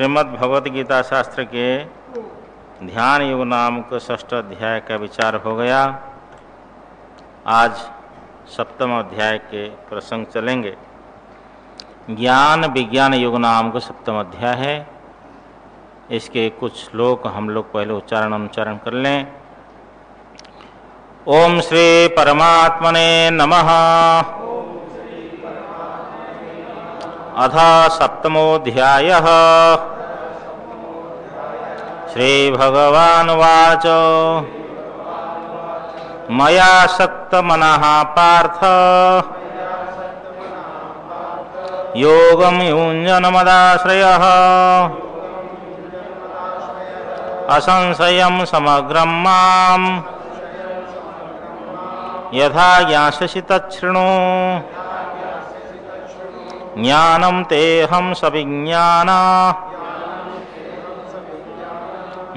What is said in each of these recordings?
श्रीमद् भगवद गीता शास्त्र के ध्यान योग नामक 6ठ अध्याय का विचार हो गया। आज 7वें अध्याय के प्रसंग चलेंगे। ज्ञान विज्ञान योग नाम का 7वां अध्याय है। इसके कुछ श्लोक हम लोग पहले उच्चारण कर लें। ओम श्री परमात्मने नमः। अथ 7मोऽध्यायः। श्रीभगवानुवाच मया सक्तमनः पार्थ योगं युञ्जनमदाश्रयः असंशयं समग्रं माम् यथा ज्ञास्यसि तच्छृणु। ज्ञानं तेऽहं सविज्ञाना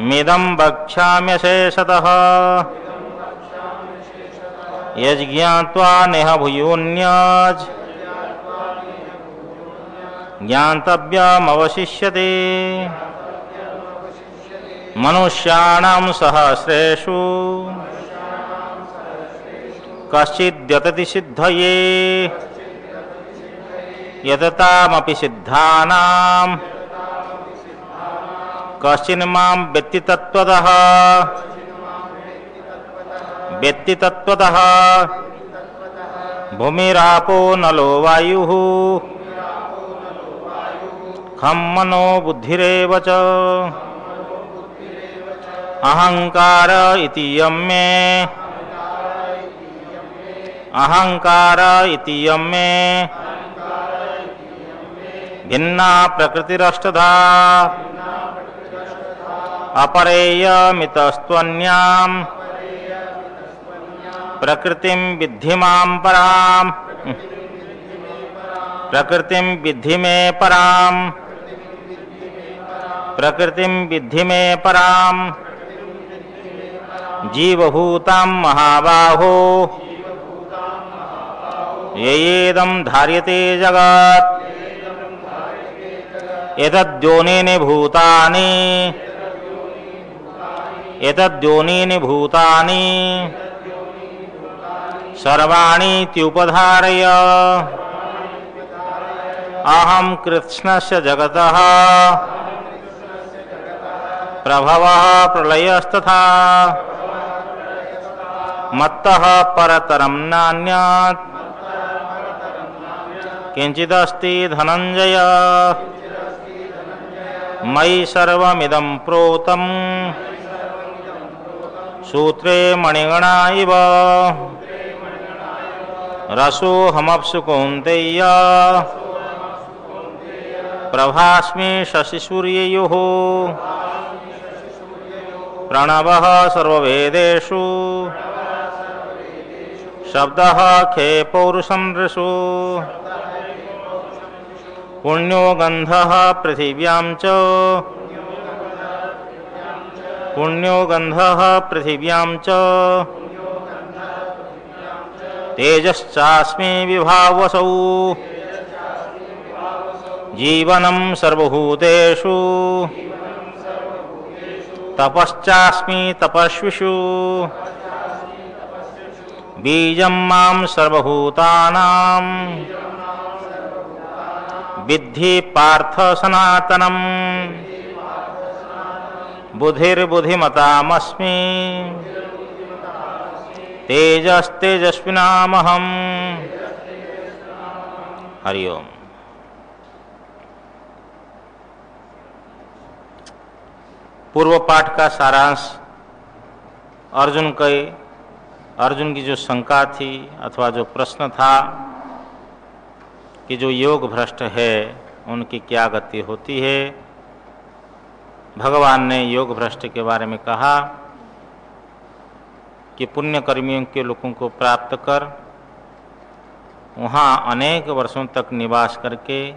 मिदं वक्ष्याम्यशेषतः। यज्ज्ञात्वा नेह भूयोऽन्यत् ज्ञातव्यमवशिष्यते। मनुष्याणां सहस्रेषु कश्चिद्यतति सिद्धये यततामपि सिद्धानां कश्चिन्मां वेत्ति तत्त्वतः। भूमिरापो नलो वायुः खं मनो बुद्धिरेव च। अहंकार इति यम्मे भिन्ना प्रकृतिरष्टधा अपरेयमितस्त्वन्यां प्रकृतिं विद्धि मां पराम्। प्रकृतिं विद्धि मे पराम्। जीवभूतां महाबाहो येदं धार्यते जगत्। एतद्योनीनि भूतानि सर्वाणीत्युपधारय। अहं कृत्स्नस्य जगतः प्रभवः प्रलयस्तथा मत्तः परतरं नान्यत् किंचिदस्ति धनंजय। मयि सर्वमिदं प्रोतं सूत्रे मणिगणा इव। रसोऽहमप्सु कौन्तेय प्रभास्मि शशिसूर्ययोः। प्रणवः सर्ववेदेषु शब्दः खे पौरुषं नृषु। पुण्यो गन्धः पृथिव्यां च तेजश्चास्मि विभावसौ। जीवनं सर्वभूतेषु तपश्चास्मि तपस्विषु। बीजं मां सर्वभूतानां विद्धि पार्थ सनातनम्। बुद्धिर्बुद्धिमतामस्मि तेजस्तेजस्विनामहम्। हरि ओम। पूर्व पाठ का सारांश अर्जुन की जो शंका थी अथवा जो प्रश्न था कि जो योग भ्रष्ट है उनकी क्या गति होती है। भगवान ने योग भ्रष्ट के बारे में कहा कि पुण्य कर्मियों के लोगों को प्राप्त कर वहाँ अनेक वर्षों तक निवास करके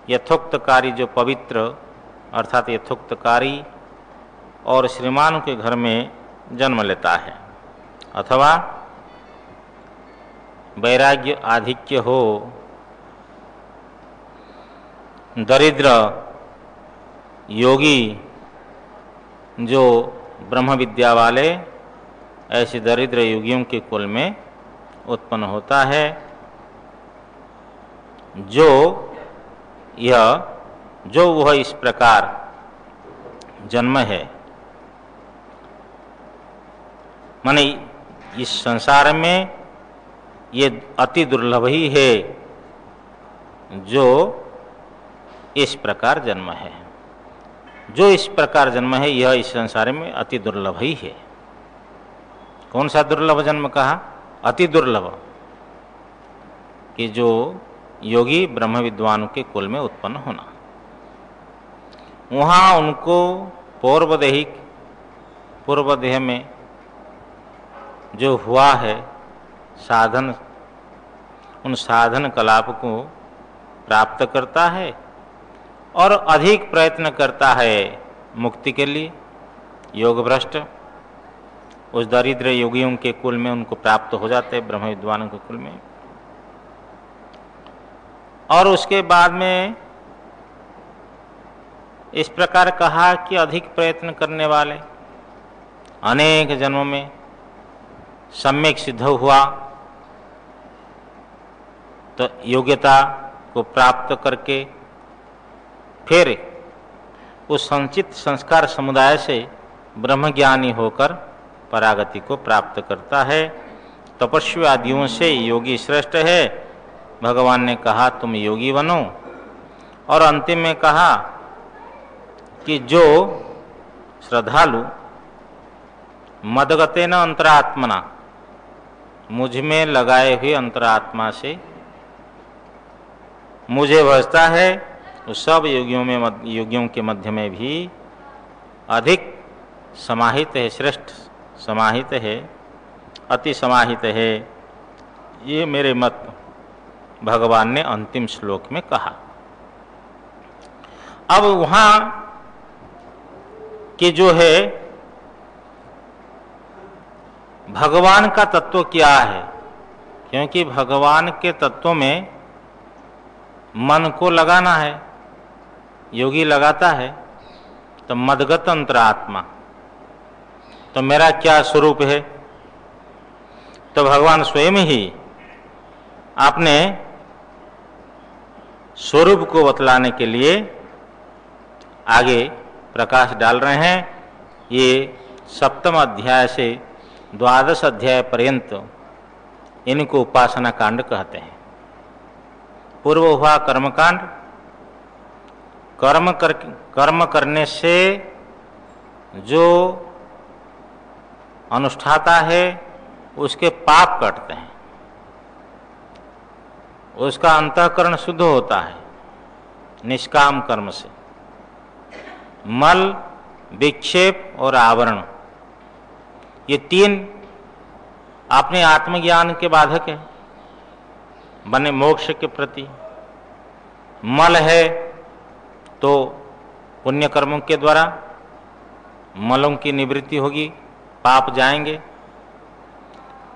यथोक्तकारी जो पवित्र अर्थात यथोक्तकारी और श्रीमान के घर में जन्म लेता है अथवा वैराग्य आधिक्य हो दरिद्र योगी जो ब्रह्म विद्या वाले ऐसे दरिद्र योगियों के कुल में उत्पन्न होता है, जो वह इस प्रकार जन्म है, माने इस संसार में ये अति दुर्लभ ही है जो इस प्रकार जन्म है। जो इस प्रकार जन्म है यह इस संसार में अति दुर्लभ ही है। कौन सा दुर्लभ जन्म कहा? अति दुर्लभ, कि जो योगी ब्रह्म विद्वानों के कुल में उत्पन्न होना। वहाँ उनको पूर्वदेह में जो हुआ है साधन, उन साधन कलाप को प्राप्त करता है और अधिक प्रयत्न करता है मुक्ति के लिए। योग भ्रष्ट उस दरिद्र योगियों के कुल में उनको प्राप्त हो जाते हैं, ब्रह्म विद्वानों के कुल में। और उसके बाद में इस प्रकार कहा कि अधिक प्रयत्न करने वाले अनेक जन्मों में सम्यक सिद्ध हुआ तो योग्यता को प्राप्त करके फिर उस संचित संस्कार समुदाय से ब्रह्मज्ञानी होकर परागति को प्राप्त करता है। तपस्वी आदियों से योगी श्रेष्ठ है। भगवान ने कहा तुम योगी बनो, और अंतिम में कहा कि जो श्रद्धालु मदगतेन अंतरात्मना, मुझ में लगाए हुए अंतरात्मा से मुझे भजता है, तो सब योगियों के मध्य में भी अधिक समाहित है, श्रेष्ठ समाहित है, अति समाहित है। ये मेरे मत भगवान ने अंतिम श्लोक में कहा। अब वहाँ कि जो है भगवान का तत्व क्या है, क्योंकि भगवान के तत्व में मन को लगाना है, योगी लगाता है। तो मदगत अंतरात्मा, तो मेरा क्या स्वरूप है? तो भगवान स्वयं ही अपने स्वरूप को बतलाने के लिए आगे प्रकाश डाल रहे हैं। ये 7वें अध्याय से 12वें अध्याय पर्यंत इनको उपासना कांड कहते हैं। पूर्व हुआ कर्मकांड, कर्म करने से जो अनुष्ठाता है उसके पाप कटते हैं, उसका अंतःकरण शुद्ध होता है निष्काम कर्म से। मल, विक्षेप और आवरण, ये तीन अपने आत्मज्ञान के बाधक है बने मोक्ष के प्रति। मल है तो पुण्य कर्मों के द्वारा मलों की निवृत्ति होगी, पाप जाएंगे।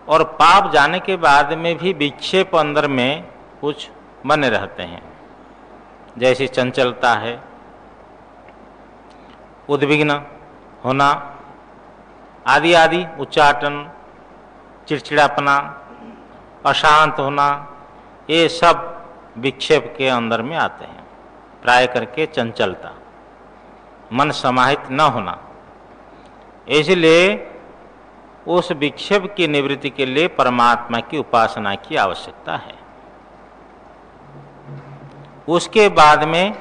और पाप जाने के बाद में भी विक्षेप अंदर में कुछ बने रहते हैं, जैसी चंचलता है, उद्विग्न होना आदि आदि, उच्चाटन, चिड़चिड़ापना, अशांत होना, ये सब विक्षेप के अंदर में आते हैं। प्राय करके चंचलता, मन समाहित न होना। इसलिए उस विक्षेप की निवृत्ति के लिए परमात्मा की उपासना की आवश्यकता है। उसके बाद में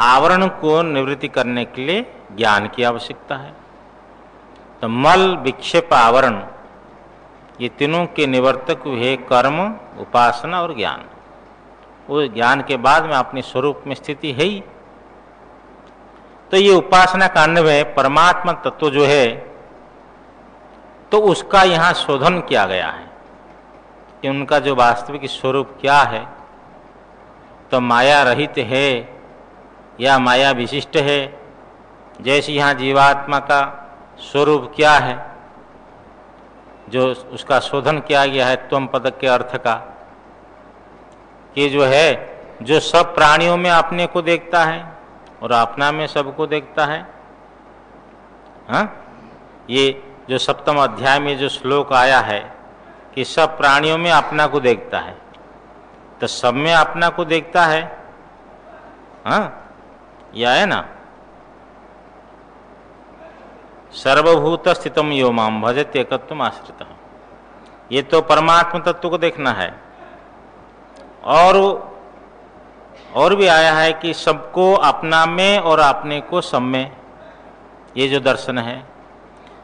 आवरण को निवृत्ति करने के लिए ज्ञान की आवश्यकता है। तो मल, विक्षेप, आवरण, ये तीनों के निवर्तक हुए कर्म, उपासना और ज्ञान। उस ज्ञान के बाद में अपने स्वरूप में स्थिति है ही। तो ये उपासना कांड में परमात्मा तत्व जो है तो उसका यहाँ शोधन किया गया है कि उनका जो वास्तविक स्वरूप क्या है। तो माया रहित है या माया विशिष्ट है, जैसे यहाँ जीवात्मा का स्वरूप क्या है, जो उसका शोधन किया गया है त्वम पद के अर्थ का, कि जो है जो सब प्राणियों में अपने को देखता है और अपना में सबको देखता है। हाँ, ये जो सप्तम अध्याय में जो श्लोक आया है कि सब प्राणियों में अपना को देखता है, तो सब में अपना को देखता है। हाँ, यह है ना, सर्वभूत स्थितम यो माम भजत एकत्वम आश्रितः। ये तो परमात्मा तत्व को देखना है। और भी आया है कि सबको अपना में और अपने को सब में, ये जो दर्शन है।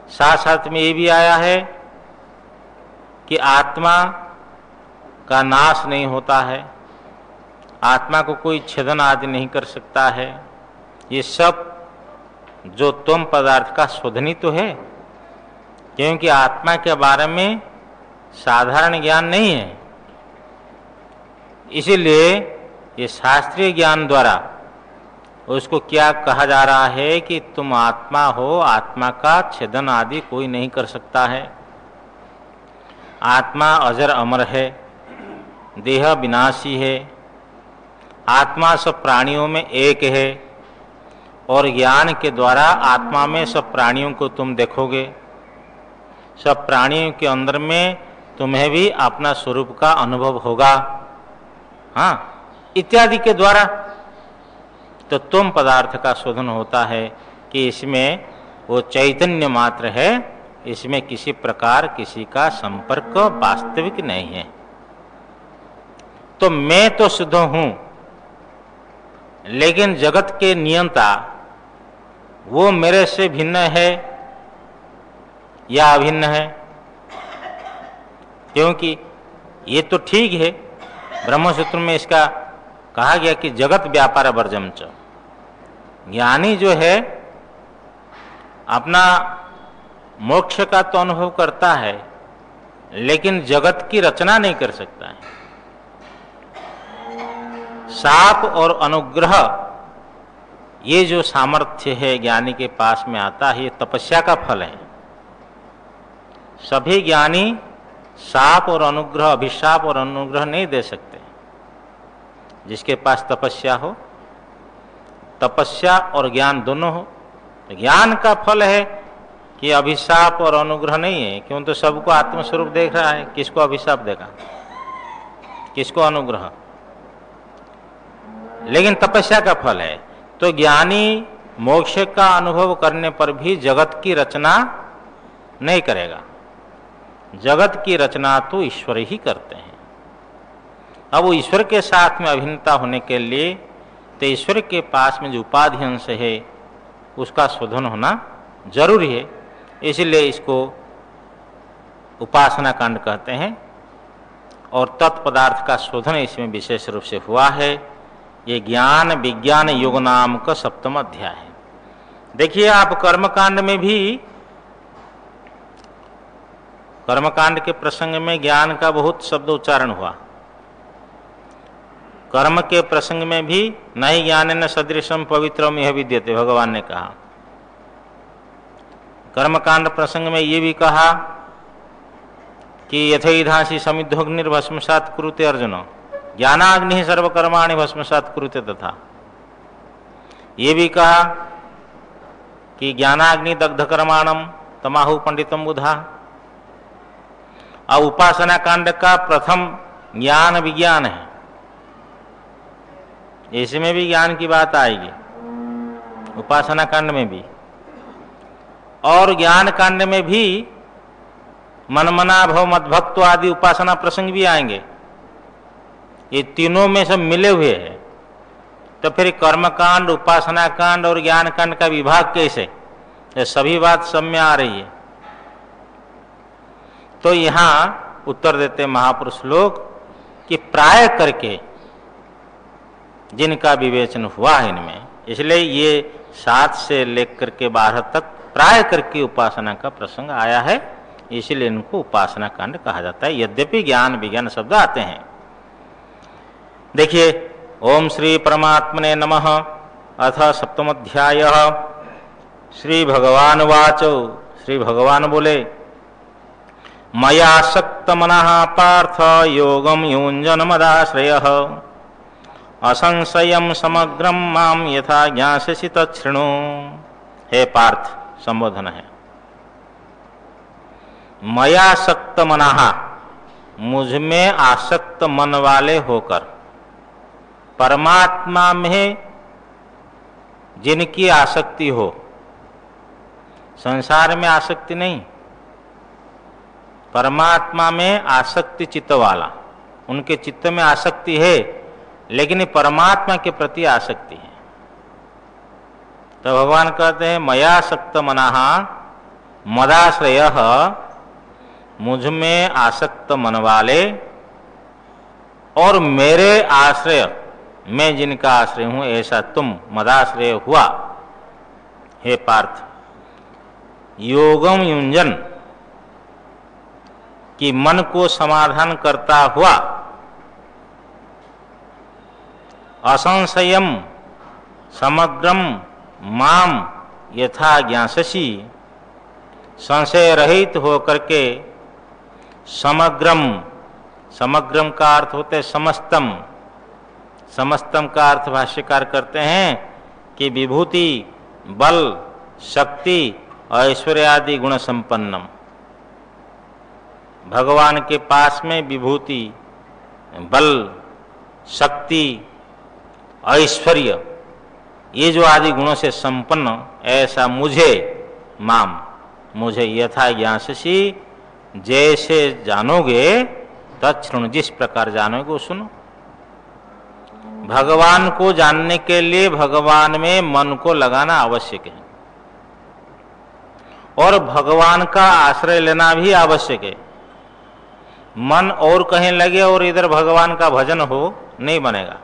साथ साथ में ये भी आया है कि आत्मा का नाश नहीं होता है, आत्मा को कोई छेदन आदि नहीं कर सकता है। ये सब जो तुम पदार्थ का शोधनी तो है, क्योंकि आत्मा के बारे में साधारण ज्ञान नहीं है। इसीलिए ये शास्त्रीय ज्ञान द्वारा उसको क्या कहा जा रहा है कि तुम आत्मा हो, आत्मा का छेदन आदि कोई नहीं कर सकता है। आत्मा अजर अमर है, देह विनाशी है, आत्मा सब प्राणियों में एक है, और ज्ञान के द्वारा आत्मा में सब प्राणियों को तुम देखोगे। सब प्राणियों के अंदर में तुम्हें भी अपना स्वरूप का अनुभव होगा। हाँ, इत्यादि के द्वारा तो तुम पदार्थ का शोधन होता है कि इसमें वो चैतन्य मात्र है, इसमें किसी प्रकार किसी का संपर्क वास्तविक नहीं है। तो मैं तो शुद्ध हूं, लेकिन जगत के नियंता वो मेरे से भिन्न है या अभिन्न है? क्योंकि ये तो ठीक है, ब्रह्मसूत्र में इसका कहा गया कि जगत व्यापार वर्जम च। ज्ञानी जो है अपना मोक्ष का तो अनुभव करता है, लेकिन जगत की रचना नहीं कर सकता है। शाप और अनुग्रह ये जो सामर्थ्य है ज्ञानी के पास में आता है, ये तपस्या का फल है। सभी ज्ञानी शाप और अनुग्रह, अभिशाप और अनुग्रह नहीं दे सकते। जिसके पास तपस्या हो, तपस्या और ज्ञान दोनों हो, तो ज्ञान का फल है कि अभिशाप और अनुग्रह नहीं है। क्यों? तो सबको आत्मस्वरूप देख रहा है, किसको अभिशाप देगा, किसको अनुग्रह? लेकिन तपस्या का फल है। तो ज्ञानी मोक्ष का अनुभव करने पर भी जगत की रचना नहीं करेगा। जगत की रचना तो ईश्वर ही करते हैं। अब वो ईश्वर के साथ में अभिन्नता होने के लिए तो ईश्वर के पास में जो उपाधि अंश है उसका शोधन होना जरूरी है। इसलिए इसको उपासना कांड कहते हैं और तत्पदार्थ का शोधन इसमें विशेष रूप से हुआ है। ये ज्ञान विज्ञान योग नाम का सप्तम अध्याय है। देखिए आप कर्मकांड में भी, कर्मकांड के प्रसंग में ज्ञान का बहुत शब्द उच्चारण हुआ। कर्म के प्रसंग में भी नहीं ज्ञानेन सदृशम पवित्रम यह विद्यते, भगवान ने कहा। कर्मकांड प्रसंग में ये भी कहा कि यथैधांसी समिद्धोग्निर्भस्मसात् कुरुते अर्जुन, ज्ञानाग्नि सर्वकर्माणि भस्मसात् कुरुते तथा। ये भी कहा कि ज्ञानाग्नि दग्ध कर्माणम तमाहु पंडितम बुधा। अब उपासना कांड का प्रथम ज्ञान विज्ञान है, इसमें भी ज्ञान की बात आएगी, उपासना कांड में भी। और ज्ञान कांड में भी मनमना भव मद्भक्तो आदि उपासना प्रसंग भी आएंगे। ये तीनों में सब मिले हुए हैं। तो फिर कर्मकांड, उपासना कांड और ज्ञान कांड का विभाग कैसे? ये सभी बात सब में आ रही है। तो यहाँ उत्तर देते महापुरुष लोग कि प्राय करके जिनका विवेचन हुआ है इनमें, इसलिए ये 7 से लेकर के 12 तक प्राय करके उपासना का प्रसंग आया है, इसलिए इनको उपासना कांड कहा जाता है। यद्यपि ज्ञान विज्ञान शब्द आते हैं। देखिए, ओम श्री परमात्मने नमः। अथ सप्तम अध्याय। श्री भगवान वाचो, श्री भगवान बोले, मया शक्त मनः पार्थ योगम युञ्जन मदाश्रयः असंशयम समग्रम माम यथा ज्ञास्यसि तच्छृणु। हे पार्थ, संबोधन है। मयासक्त मनाहा, मुझमें आसक्त मन वाले होकर, परमात्मा में जिनकी आसक्ति हो, संसार में आसक्ति नहीं, परमात्मा में आसक्ति चित्त वाला, उनके चित्त में आसक्ति है लेकिन परमात्मा के प्रति आसक्ति है। तो भगवान कहते हैं मयासक्त मनाहा मदाश्रयः, मुझ में आसक्त मन वाले और मेरे आश्रय, मैं जिनका आश्रय हूं, ऐसा तुम मदाश्रय हुआ। हे पार्थ, योगम युंजन, कि मन को समाधान करता हुआ, असंशयम समग्रम माम यथा ज्ञास्यसि, संशय रहित होकर के समग्रम, समग्रम का अर्थ होता है समस्तम, समस्तम का अर्थ भाष्यकार करते हैं कि विभूति, बल, शक्ति, ऐश्वर्य आदि गुण संपन्नम। भगवान के पास में विभूति, बल, शक्ति, ऐश्वर्य, ये जो आदि गुणों से संपन्न, ऐसा मुझे, माम, मुझे यथा ज्ञास्यसि, जैसे जानोगे तच्छृणु, जिस प्रकार जानोगे वो सुनो। भगवान को जानने के लिए भगवान में मन को लगाना आवश्यक है और भगवान का आश्रय लेना भी आवश्यक है। मन और कहीं लगे और इधर भगवान का भजन हो, नहीं बनेगा।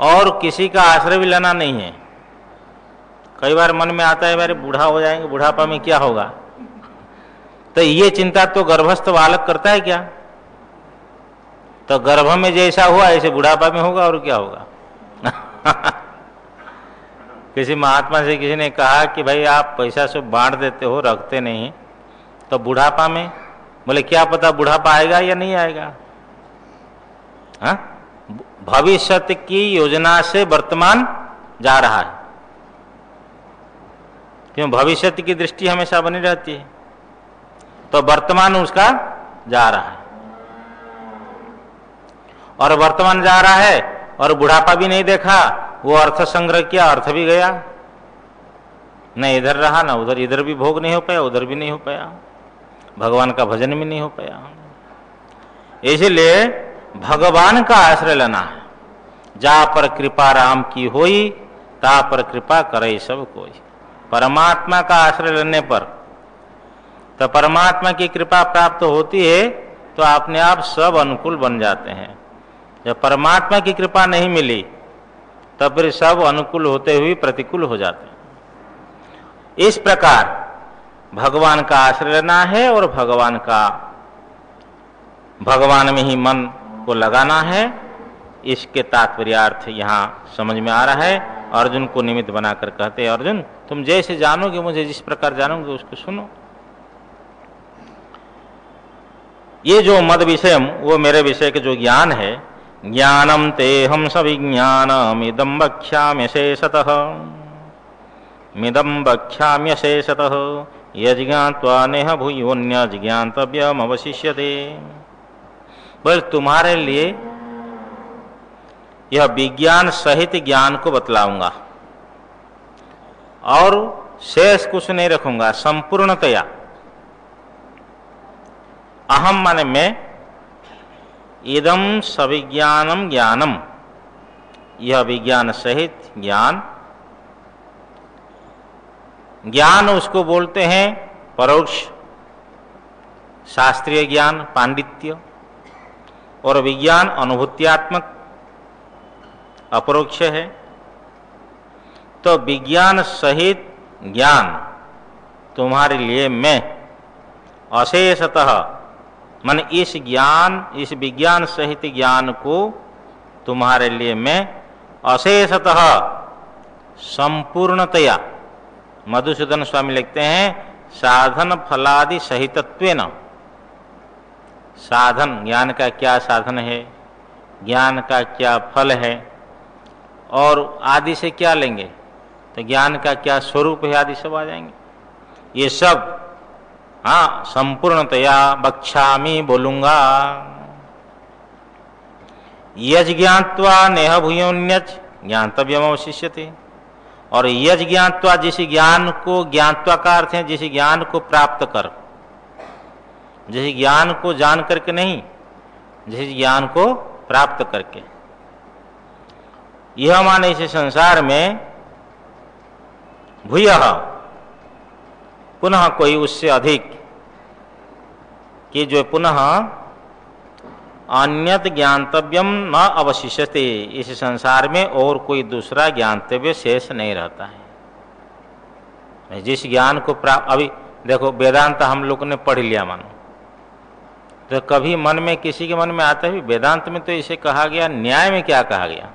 और किसी का आश्रय भी लेना नहीं है। कई बार मन में आता है मेरे बूढ़ा हो जाएंगे, बुढ़ापा में क्या होगा, तो ये चिंता तो गर्भस्थ बालक करता है क्या? तो गर्भ में जैसा हुआ ऐसे बुढ़ापा में होगा, और क्या होगा। किसी महात्मा से किसी ने कहा कि भाई आप पैसा सब बांट देते हो, रखते नहीं, तो बुढ़ापा में, बोले क्या पता बुढ़ापा आएगा या नहीं आएगा। हाँ, भविष्य की योजना से वर्तमान जा रहा है, क्यों? भविष्य की दृष्टि हमेशा बनी रहती है, तो वर्तमान उसका जा रहा है, और वर्तमान जा रहा है और बुढ़ापा भी नहीं देखा, वो अर्थ संग्रह किया, अर्थ भी गया, न इधर रहा न उधर, इधर भी भोग नहीं हो पाया, उधर भी नहीं हो पाया, भगवान का भजन भी नहीं हो पाया। इसलिए भगवान का आश्रय लेना है। जा पर कृपा राम की होई, ता पर कृपा करे सब कोई। परमात्मा का आश्रय लेने पर तो परमात्मा की कृपा प्राप्त होती है, तो अपने आप सब अनुकूल बन जाते हैं। जब परमात्मा की कृपा नहीं मिली तब फिर सब अनुकूल होते हुए प्रतिकूल हो जाते हैं। इस प्रकार भगवान का आश्रय लेना है और भगवान में ही मन को लगाना है। इसके तात्पर्यार्थ यहाँ समझ में आ रहा है। अर्जुन को निमित्त बनाकर कहते हैं, अर्जुन तुम जैसे जानोगे, मुझे जिस प्रकार जानोगे उसको सुनो। ये जो मद विषय, वो मेरे विषय के जो ज्ञान है, ज्ञानम ते हम सविज्ञानमिदं वक्ष्याम्यशेषतः, मिदं वक्ष्याम्यशेषतः, यज्ञात्वा नेह भूयोऽन्य जिज्ञातव्यम् अवशिष्यते। बोल तुम्हारे लिए यह विज्ञान सहित ज्ञान को बतलाऊंगा और शेष कुछ नहीं रखूंगा, संपूर्णतया। अहम माने मैं, इदम सविज्ञानम ज्ञानम, यह विज्ञान सहित ज्ञान। ज्ञान उसको बोलते हैं परोक्ष शास्त्रीय ज्ञान, पांडित्य, और विज्ञान अनुभूत्यात्मक अपरोक्ष है। तो विज्ञान सहित ज्ञान तुम्हारे लिए मैं अशेषतः, मन इस ज्ञान, इस विज्ञान सहित ज्ञान को तुम्हारे लिए मैं अशेषतः संपूर्णतया, मधुसूदन स्वामी लिखते हैं साधन फलादि सहितत्वेन। साधन, ज्ञान का क्या साधन है? ज्ञान का क्या फल है और आदि से क्या लेंगे, तो ज्ञान का क्या स्वरूप है आदि सब आ जाएंगे। ये सब हाँ संपूर्णतया बक्षामि बोलूंगा। यज ज्ञात्वा नेह भूयोन्यज ज्ञातव्यमवशिष्यते। और यज ज्ञात्वा, जिस ज्ञान को, ज्ञात्वा का अर्थ है जिस ज्ञान को प्राप्त कर, जिस ज्ञान को जान करके नहीं, जिस ज्ञान को प्राप्त करके। यह माने इस संसार में भूयः पुनः कोई उससे अधिक कि जो पुनः अन्यत ज्ञातव्यम न अवशिष्यते, इस संसार में और कोई दूसरा ज्ञातव्य शेष नहीं रहता है। जिस ज्ञान को प्राप्त, अभी देखो वेदांत हम लोग ने पढ़ लिया मानो, तो कभी मन में किसी के मन में आता है वेदांत में तो इसे कहा गया, न्याय में क्या कहा गया,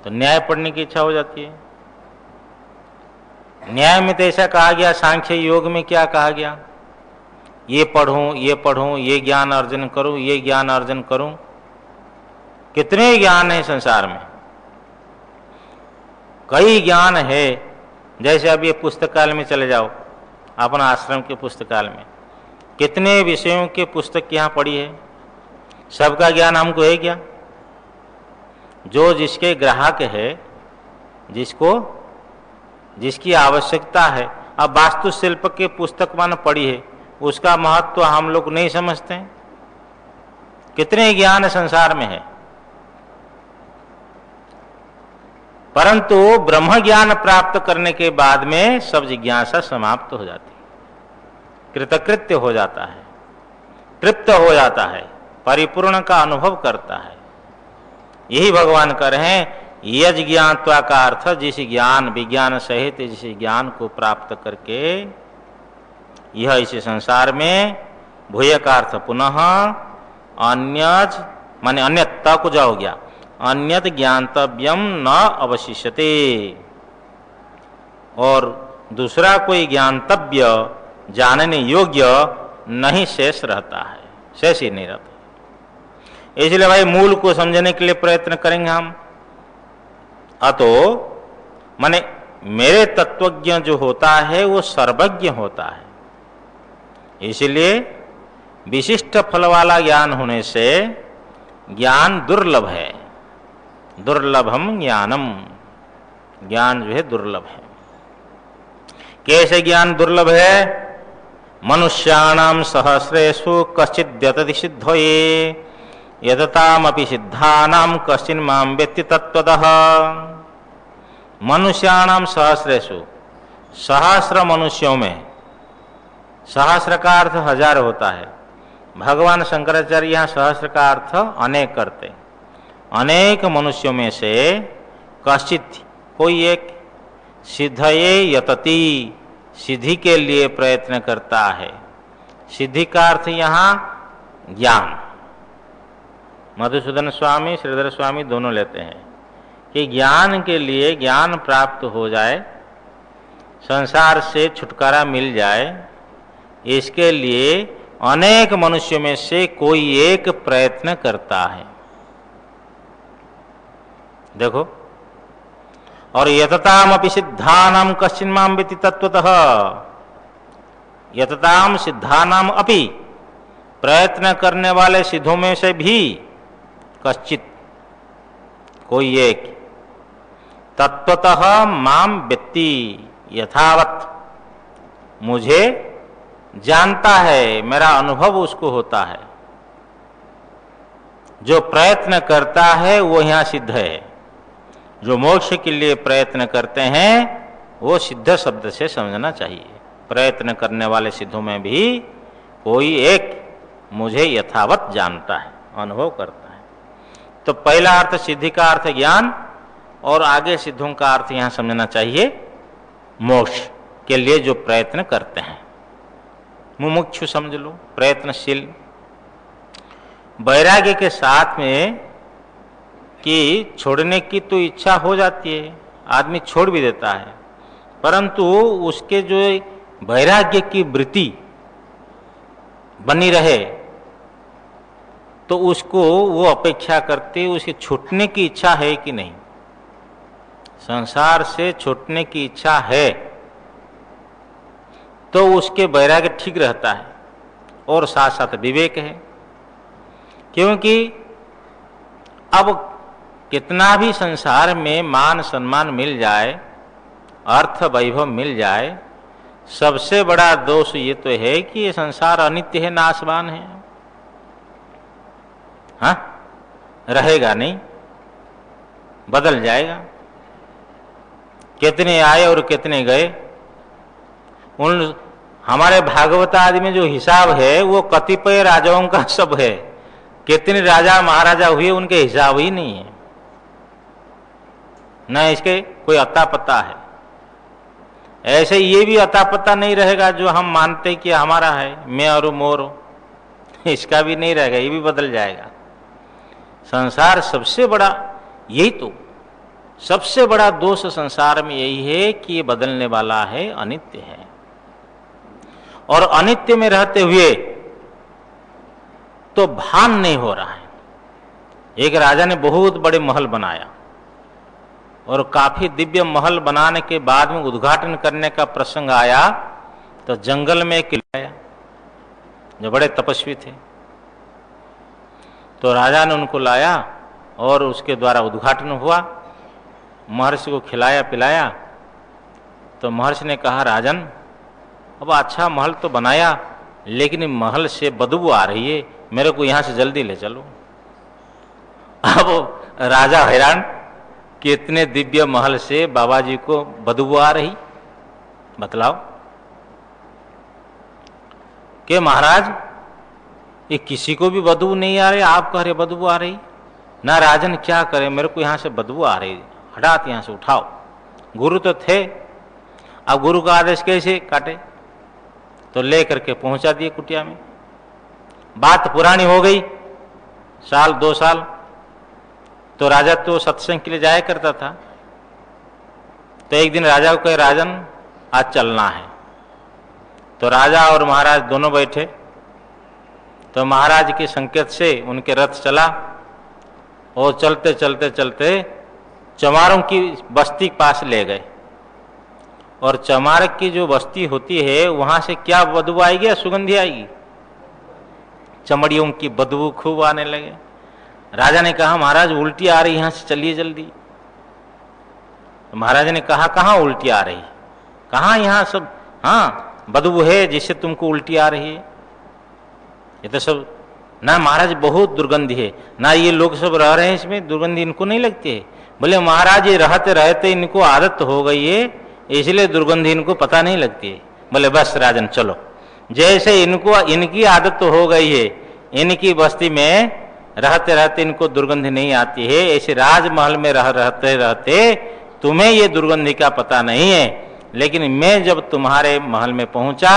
तो न्याय पढ़ने की इच्छा हो जाती है। न्याय में तो ऐसा कहा गया, सांख्य योग में क्या कहा गया, ये पढ़ूं, ये ज्ञान अर्जन करूं, ये ज्ञान अर्जन करूं। कितने ज्ञान है संसार में, कई ज्ञान है। जैसे अब ये पुस्तकालय में चले जाओ, अपना आश्रम के पुस्तकालय में कितने विषयों के पुस्तक यहाँ पड़ी है, सबका ज्ञान हमको है क्या? जो जिसके ग्राहक है, जिसकी आवश्यकता है। अब वास्तुशिल्प के पुस्तक मान पड़ी है, उसका महत्व हम लोग नहीं समझते हैं। कितने ज्ञान संसार में है, परंतु ब्रह्म ज्ञान प्राप्त करने के बाद में सब जिज्ञासा समाप्त हो जाती है, कृतकृत्य हो जाता है, तृप्त हो जाता है, परिपूर्ण का अनुभव करता है। यही भगवान कर रहे हैं, यज ज्ञात्वा का अर्थ जिस ज्ञान, विज्ञान सहित जिस ज्ञान को प्राप्त करके यह इस संसार में, भूय का अर्थ पुनः, अन्यज माने अन्यत को जा हो गया, अन्यत ज्ञातव्यम न अवशिष्यते, और दूसरा कोई ज्ञातव्य जानने योग्य नहीं शेष रहता है, शेष ही नहीं रहता। इसलिए भाई मूल को समझने के लिए प्रयत्न करेंगे हम। अतो माने मेरे तत्वज्ञ जो होता है वो सर्वज्ञ होता है, इसलिए विशिष्ट फल वाला ज्ञान होने से ज्ञान दुर्लभ है। दुर्लभम ज्ञानम, ज्ञान जो है दुर्लभ है। कैसे ज्ञान दुर्लभ है? मनुष्याणाम सहस्रेषु कश्चिद्यतति सिद्धये यदतामपि सिद्धानाम कश्चिन माम वेत्ति तत्वतः। मनुष्याणाम सहस्रेषु, सहस्र मनुष्यों में, सहस्र का अर्थ हजार होता है। भगवान शंकराचार्य यहाँ सहस्र का अर्थ अनेक करते। अनेक मनुष्यों में से कश्चित, कोई एक, सिद्धये यतति, सिद्धि के लिए प्रयत्न करता है। सिद्धि का अर्थ यहाँ ज्ञान। मधुसूदन स्वामी, श्रीधर स्वामी दोनों लेते हैं कि ज्ञान के लिए, ज्ञान प्राप्त हो जाए, संसार से छुटकारा मिल जाए, इसके लिए अनेक मनुष्यों में से कोई एक प्रयत्न करता है। देखो, और यतताम अपि सिद्धानाम कश्चिन माम वेत्ति तत्वतः, यतताम सिद्धानाम अपि, प्रयत्न करने वाले सिद्धों में से भी कश्चित, कोई एक, तत्वतः माम वेत्ति, यथावत मुझे जानता है, मेरा अनुभव उसको होता है। जो प्रयत्न करता है वो यहाँ सिद्ध है। जो मोक्ष के लिए प्रयत्न करते हैं वो सिद्ध शब्द से समझना चाहिए। प्रयत्न करने वाले सिद्धों में भी कोई एक मुझे यथावत जानता है, अनुभव करता है। तो पहला अर्थ सिद्धि का अर्थ ज्ञान, और आगे सिद्धों का अर्थ यहाँ समझना चाहिए मोक्ष के लिए जो प्रयत्न करते हैं। मुमुक्षु समझ लो, प्रयत्नशील। वैराग्य के साथ में कि छोड़ने की तो इच्छा हो जाती है, आदमी छोड़ भी देता है, परंतु उसके जो वैराग्य की वृत्ति बनी रहे तो उसको वो अपेक्षा करते उसके छूटने की इच्छा है कि नहीं। संसार से छूटने की इच्छा है तो उसके वैराग्य ठीक रहता है और साथ साथ विवेक है। क्योंकि अब कितना भी संसार में मान सम्मान मिल जाए, अर्थ वैभव मिल जाए, सबसे बड़ा दोष ये तो है कि ये संसार अनित्य है, नाशवान है। हाँ, रहेगा नहीं, बदल जाएगा। कितने आए और कितने गए। उन हमारे भागवत आदि में जो हिसाब है वो कतिपय राजाओं का सब है। कितने राजा महाराजा हुए उनके हिसाब ही नहीं है, न इसके कोई अता पता है। ऐसे ये भी अता पता नहीं रहेगा जो हम मानते कि हमारा है, मैं और मोर, इसका भी नहीं रहेगा, ये भी बदल जाएगा। संसार सबसे बड़ा यही तो सबसे बड़ा दोष संसार में यही है कि ये बदलने वाला है, अनित्य है। और अनित्य में रहते हुए तो भान नहीं हो रहा है। एक राजा ने बहुत बड़े महल बनाया और काफी दिव्य महल बनाने के बाद में उद्घाटन करने का प्रसंग आया तो जंगल में एक लाया जो बड़े तपस्वी थे। तो राजा ने उनको लाया और उसके द्वारा उद्घाटन हुआ। महर्षि को खिलाया पिलाया तो महर्षि ने कहा, राजन अब अच्छा महल तो बनाया लेकिन महल से बदबू आ रही है, मेरे को यहां से जल्दी ले चलो। अब राजा हैरान कि इतने दिव्य महल से बाबा जी को बदबू आ रही, बतलाओ। कि महाराज ये किसी को भी बदबू नहीं आ रही, आप कह रहे बदबू आ रही। ना राजन क्या करे, मेरे को यहां से बदबू आ रही, हटात यहां से उठाओ। गुरु तो थे, अब गुरु का आदेश कैसे काटे। तो ले करके पहुंचा दिए कुटिया में। बात पुरानी हो गई, साल 2 साल। तो राजा तो सत्संग के लिए जाया करता था। तो एक दिन राजा को कहे, राजन आज चलना है। तो राजा और महाराज दोनों बैठे। तो महाराज के संकेत से उनके रथ चला और चलते चलते चलते चमारों की बस्ती के पास ले गए। और चमार की जो बस्ती होती है वहां से क्या बदबू आएगी या सुगंधी आएगी? चमड़ियों की बदबू खूब आने लगे। राजा ने कहा, महाराज उल्टी आ रही, यहां से चलिए जल्दी। तो महाराज ने कहा, कहाँ उल्टी आ रही, कहाँ यहाँ सब हाँ बदबू है जिससे तुमको उल्टी आ रही है? ये तो सब ना महाराज बहुत दुर्गंधी है, ना ये लोग सब रह रहे हैं इसमें, दुर्गंधी इनको नहीं लगती है। बोले महाराज ये रहते रहते इनको आदत हो गई है, इसलिए दुर्गंधी इनको पता नहीं लगती है। बोले बस राजन चलो। जैसे इनको इनकी आदत तो हो गई है, इनकी बस्ती में रहते रहते इनको दुर्गंधी नहीं आती है, ऐसे राजमहल में रहते रहते तुम्हें ये दुर्गंधी का पता नहीं है। लेकिन मैं जब तुम्हारे महल में पहुंचा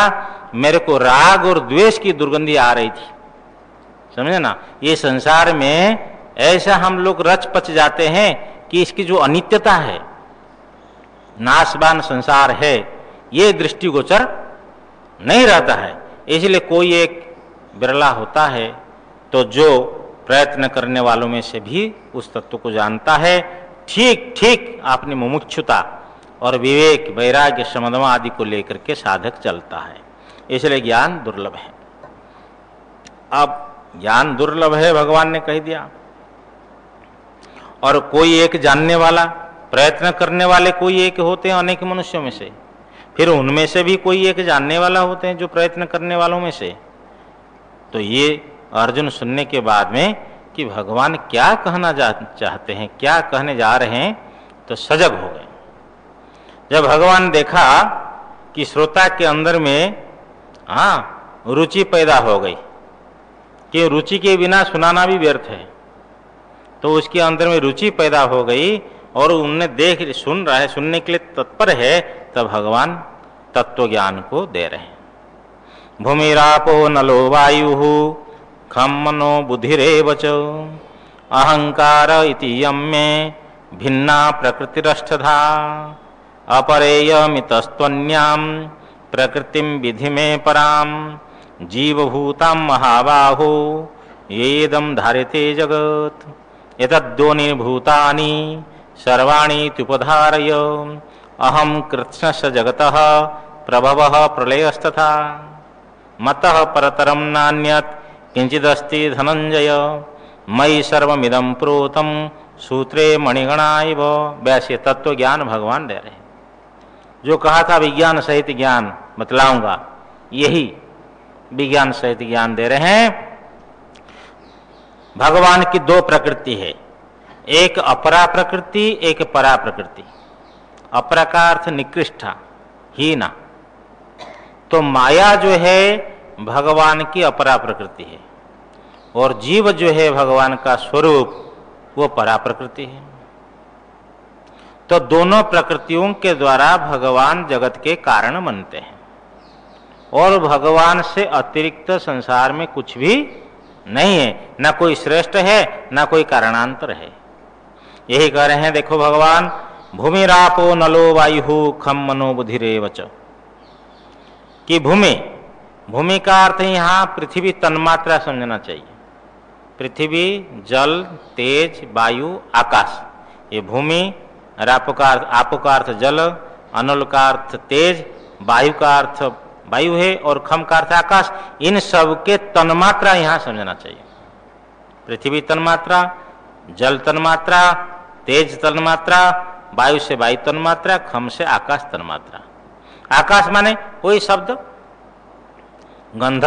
मेरे को राग और द्वेष की दुर्गंधी आ रही थी। समझे ना, ये संसार में ऐसा हम लोग रच पच जाते हैं कि इसकी जो अनित्यता है, नाशवान संसार है, ये दृष्टिगोचर नहीं रहता है। इसलिए कोई एक बिरला होता है तो जो प्रयत्न करने वालों में से भी उस तत्व को जानता है, ठीक ठीक अपनी मुमुक्षुता और विवेक वैराग्य समदमा आदि को लेकर के साधक चलता है। इसलिए ज्ञान दुर्लभ है। अब ज्ञान दुर्लभ है भगवान ने कह दिया। और कोई एक जानने वाला, प्रयत्न करने वाले कोई एक होते हैं अनेक मनुष्यों में से, फिर उनमें से भी कोई एक जानने वाला होते हैं जो प्रयत्न करने वालों में से। तो ये अर्जुन सुनने के बाद में कि भगवान क्या कहना चाहते हैं, क्या कहने जा रहे हैं, तो सजग हो गए। जब भगवान देखा कि श्रोता के अंदर में रुचि पैदा हो गई कि रुचि के बिना सुनाना भी व्यर्थ है, तो उसके अंदर में रुचि पैदा हो गई और उनने देख सुन रहा है, सुनने के लिए तत्पर है, तब भगवान तत्व ज्ञान को दे रहे हैं। भूमिरापो नलो वायु खम मनो बुद्धिरेव च अहंकार इति यम्मे भिन्ना प्रकृतिरष्टधा अपरेयमितस्त्वन्याम प्रकृतिम विधि में पराम जीवभूतां महाबाहो येदं धार्यते जगत् एतद्योनि भूतानि सर्वाणि त्युपधारय अहं कृत्स्नस्य जगतः प्रभवः प्रलयस्तथा मतः परतरं नान्यत् किंचिदस्ति धनंजय मयि सर्वमिदं प्रोतं सूत्रे मणिगणा इव। वैसे तत्व ज्ञान भगवान दे रहे हैं। जो कहा था विज्ञान सहित ज्ञान बतलाऊंगा, यही विज्ञान सहित ज्ञान दे रहे हैं। भगवान की दो प्रकृति है, एक अपरा प्रकृति, एक परा प्रकृति। अपरा का अर्थ निकृष्टा, हीना। तो माया जो है भगवान की अपरा प्रकृति है और जीव जो है भगवान का स्वरूप वो परा प्रकृति है। तो दोनों प्रकृतियों के द्वारा भगवान जगत के कारण बनते हैं और भगवान से अतिरिक्त संसार में कुछ भी नहीं है, न कोई श्रेष्ठ है न कोई कारणांतर है। यही कह रहे हैं, देखो भगवान, भूमि रापो नलो वायु खम मनो बुद्धिरेव च। कि भूमि का अर्थ यहाँ पृथ्वी तन्मात्रा समझना चाहिए। पृथ्वी, जल, तेज, वायु, आकाश, ये भूमि। रापो का अर्थ जल, अनल का अर्थ तेज, वायु का अर्थ वायु है और खम का अर्थ आकाश। इन सब के तन्मात्रा यहाँ समझना चाहिए। पृथ्वी तन्मात्रा, जल तन्मात्रा, तेज तन्मात्रा, वायु से वायु तन्मात्रा, खम से आकाश तन्मात्रा। आकाश माने कोई शब्द, गंध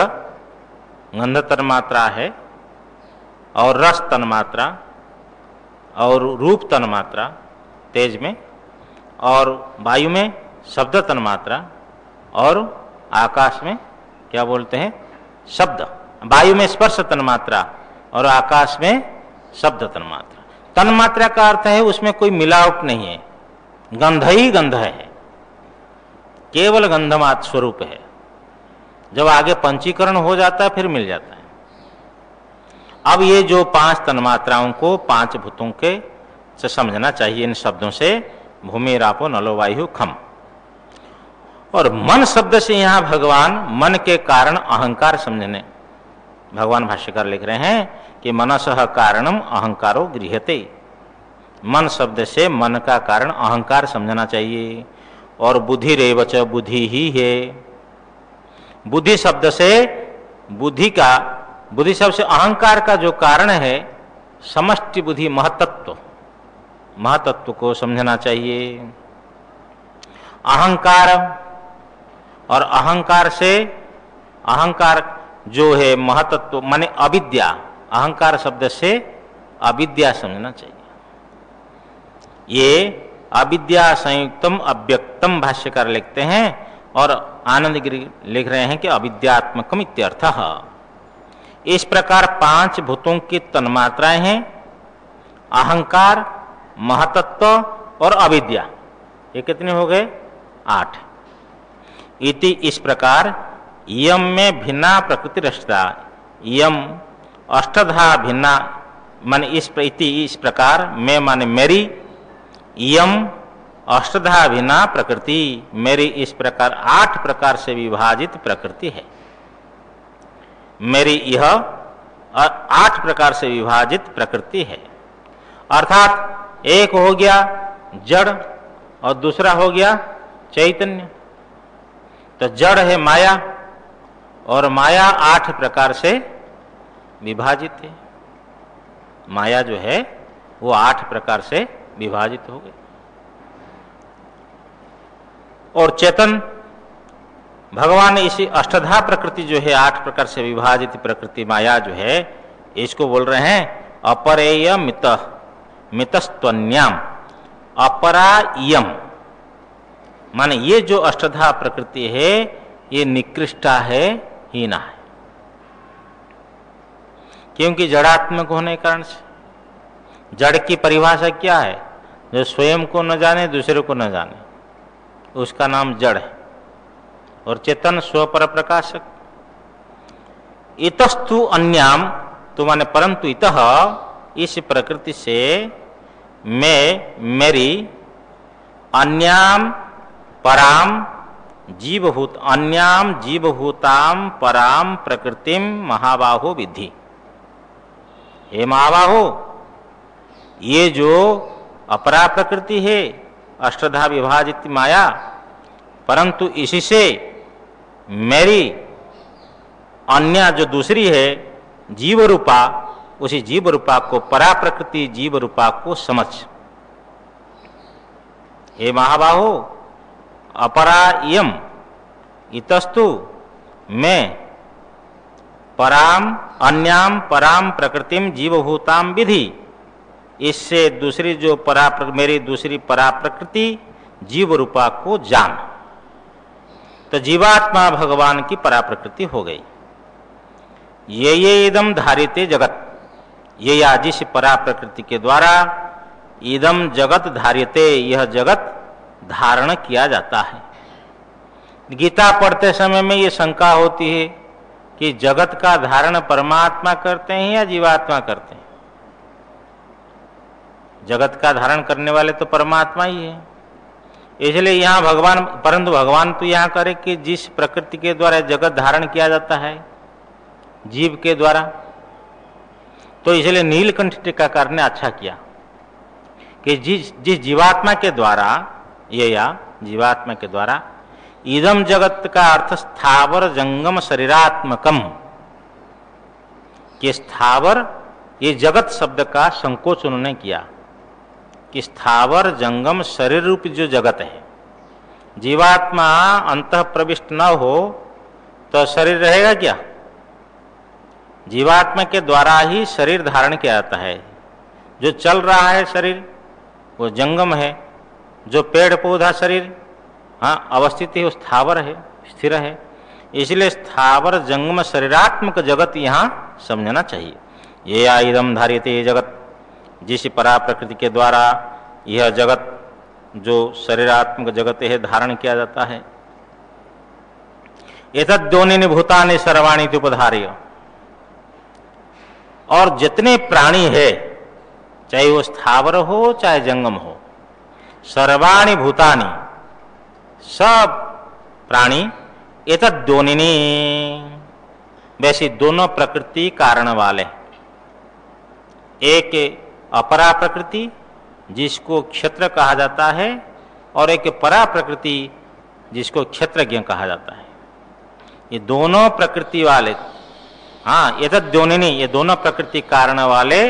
तन्मात्रा है और रस तन्मात्रा और रूप तन्मात्रा तेज में, और वायु में शब्द तन्मात्रा और आकाश में क्या बोलते हैं, शब्द। वायु में स्पर्श तन्मात्रा और आकाश में शब्द तन्मात्रा। तन्मात्रा का अर्थ है उसमें कोई मिलावट नहीं है, गंध ही गंध है, केवल गंधमात स्वरूप है। जब आगे पंचीकरण हो जाता है फिर मिल जाता है। अब ये जो पांच तन्मात्राओं को पांच भूतों के से समझना चाहिए इन शब्दों से, भूमि रापो नलो वायु खम। और मन शब्द से यहाँ भगवान मन के कारण अहंकार समझने, भगवान भाष्यकार लिख रहे हैं कि मनसः कारणम अहंकारो गृह्यते। मन शब्द से मन का कारण अहंकार समझना चाहिए। और बुद्धि रेवच, बुद्धि ही है। बुद्धि शब्द से बुद्धि शब्द से अहंकार का जो कारण है समष्टि बुद्धि, महतत्व को समझना चाहिए। अहंकार और अहंकार से, अहंकार जो है महतत्व माने अविद्या, अहंकार शब्द से अविद्या समझना चाहिए। ये अविद्या संयुक्तम अव्यक्तम भाष्यकार लिखते हैं और आनंद गिरी लिख रहे हैं कि अविद्यात्मकम इत्यर्थः। इस प्रकार पांच भूतों की तन्मात्राएं हैं, अहंकार, महतत्व और अविद्या। ये कितने हो गए? 8। इति इस प्रकार यम में भिन्ना प्रकृति रचता, यम अष्टधा भिन्ना मान इस प्रकार मैं माने मेरी, यम अष्टधा भिन्ना प्रकृति, मेरी इस प्रकार 8 प्रकार से विभाजित प्रकृति है। मेरी यह 8 प्रकार से विभाजित प्रकृति है। अर्थात एक हो गया जड़ और दूसरा हो गया चैतन्य। तो जड़ है माया और माया 8 प्रकार से विभाजित है। माया जो है वो 8 प्रकार से विभाजित हो गई। और चेतन भगवान ने इसी अष्टधा प्रकृति जो है 8 प्रकार से विभाजित प्रकृति माया जो है, इसको बोल रहे हैं अपरेय मितस्त्वन्याम, अपरायम। माने ये जो अष्टधा प्रकृति है ये निकृष्टा है, हीना है। क्योंकि जड़ात्मक होने के कारण से। जड़ की परिभाषा क्या है? जो स्वयं को न जाने, दूसरे को न जाने, उसका नाम जड़ है। और चेतन स्वपर प्रकाशक। इतस्तु अन्याम, तो माने परंतु इतः, इस प्रकृति से मैं मेरी अन्याम पराम जीवभूत, अन्याम जीवभूताम पराम प्रकृतिम महाबाहो विद्धि। हे महाबाहो, ये जो अपरा प्रकृति है अष्टधा विभाजित माया, परंतु इसी से मेरी अन्य जो दूसरी है जीव रूपा, उसी जीव रूपा को परा प्रकृति जीव रूपा को समझ। हे महाबाहो, अपरा इयम इतस्तु मैं पराम अन्याम पराम प्रकृतिम जीवभूताम विधि, इससे दूसरी जो मेरी दूसरी परा प्रकृति जीव रूपा को जान। तो जीवात्मा भगवान की परा प्रकृति हो गई। ये इदम धारिते जगत, ये या जिस परा प्रकृति के द्वारा इदम जगत धारिते, यह जगत धारण किया जाता है। गीता पढ़ते समय में ये शंका होती है कि जगत का धारण परमात्मा करते हैं या जीवात्मा करते हैं। जगत का धारण करने वाले तो परमात्मा ही है, इसलिए यहाँ भगवान, परंतु भगवान तो यहाँ करे कि जिस प्रकृति के द्वारा जगत धारण किया जाता है जीव के द्वारा, तो इसलिए नीलकंठ टीकाकार ने अच्छा किया कि जिस जीवात्मा के द्वारा, ये या जीवात्मा के द्वारा इदम जगत का अर्थ स्थावर जंगम शरीरात्मकम, कि स्थावर, ये जगत शब्द का संकोच उन्होंने किया कि स्थावर जंगम शरीर रूप जो जगत है, जीवात्मा अंतः प्रविष्ट न हो तो शरीर रहेगा क्या? जीवात्मा के द्वारा ही शरीर धारण किया जाता है। जो चल रहा है शरीर वो जंगम है, जो पेड़ पौधा शरीर हाँ अवस्थित है वो स्थावर है, स्थिर है। इसलिए स्थावर जंगम शरीरात्मक जगत यहाँ समझना चाहिए। ये या इदम धारिते ये जगत, जिस परा प्रकृति के द्वारा यह जगत जो शरीरात्मक जगत है धारण किया जाता है। एतद्योनिनि भूतानि सर्वाणि उपधार्य, और जितने प्राणी है चाहे वो स्थावर हो चाहे जंगम हो, सर्वाणि भूतानि, सब प्राणी, एतद्योनिनि, वैसे दोनों प्रकृति कारण वाले, एक अपरा प्रकृति जिसको क्षेत्र कहा जाता है और एक परा प्रकृति जिसको क्षेत्रज्ञ कहा जाता है। ये दोनों प्रकृति वाले, हाँ एतद्योनिनि, ये दोनों प्रकृति कारण वाले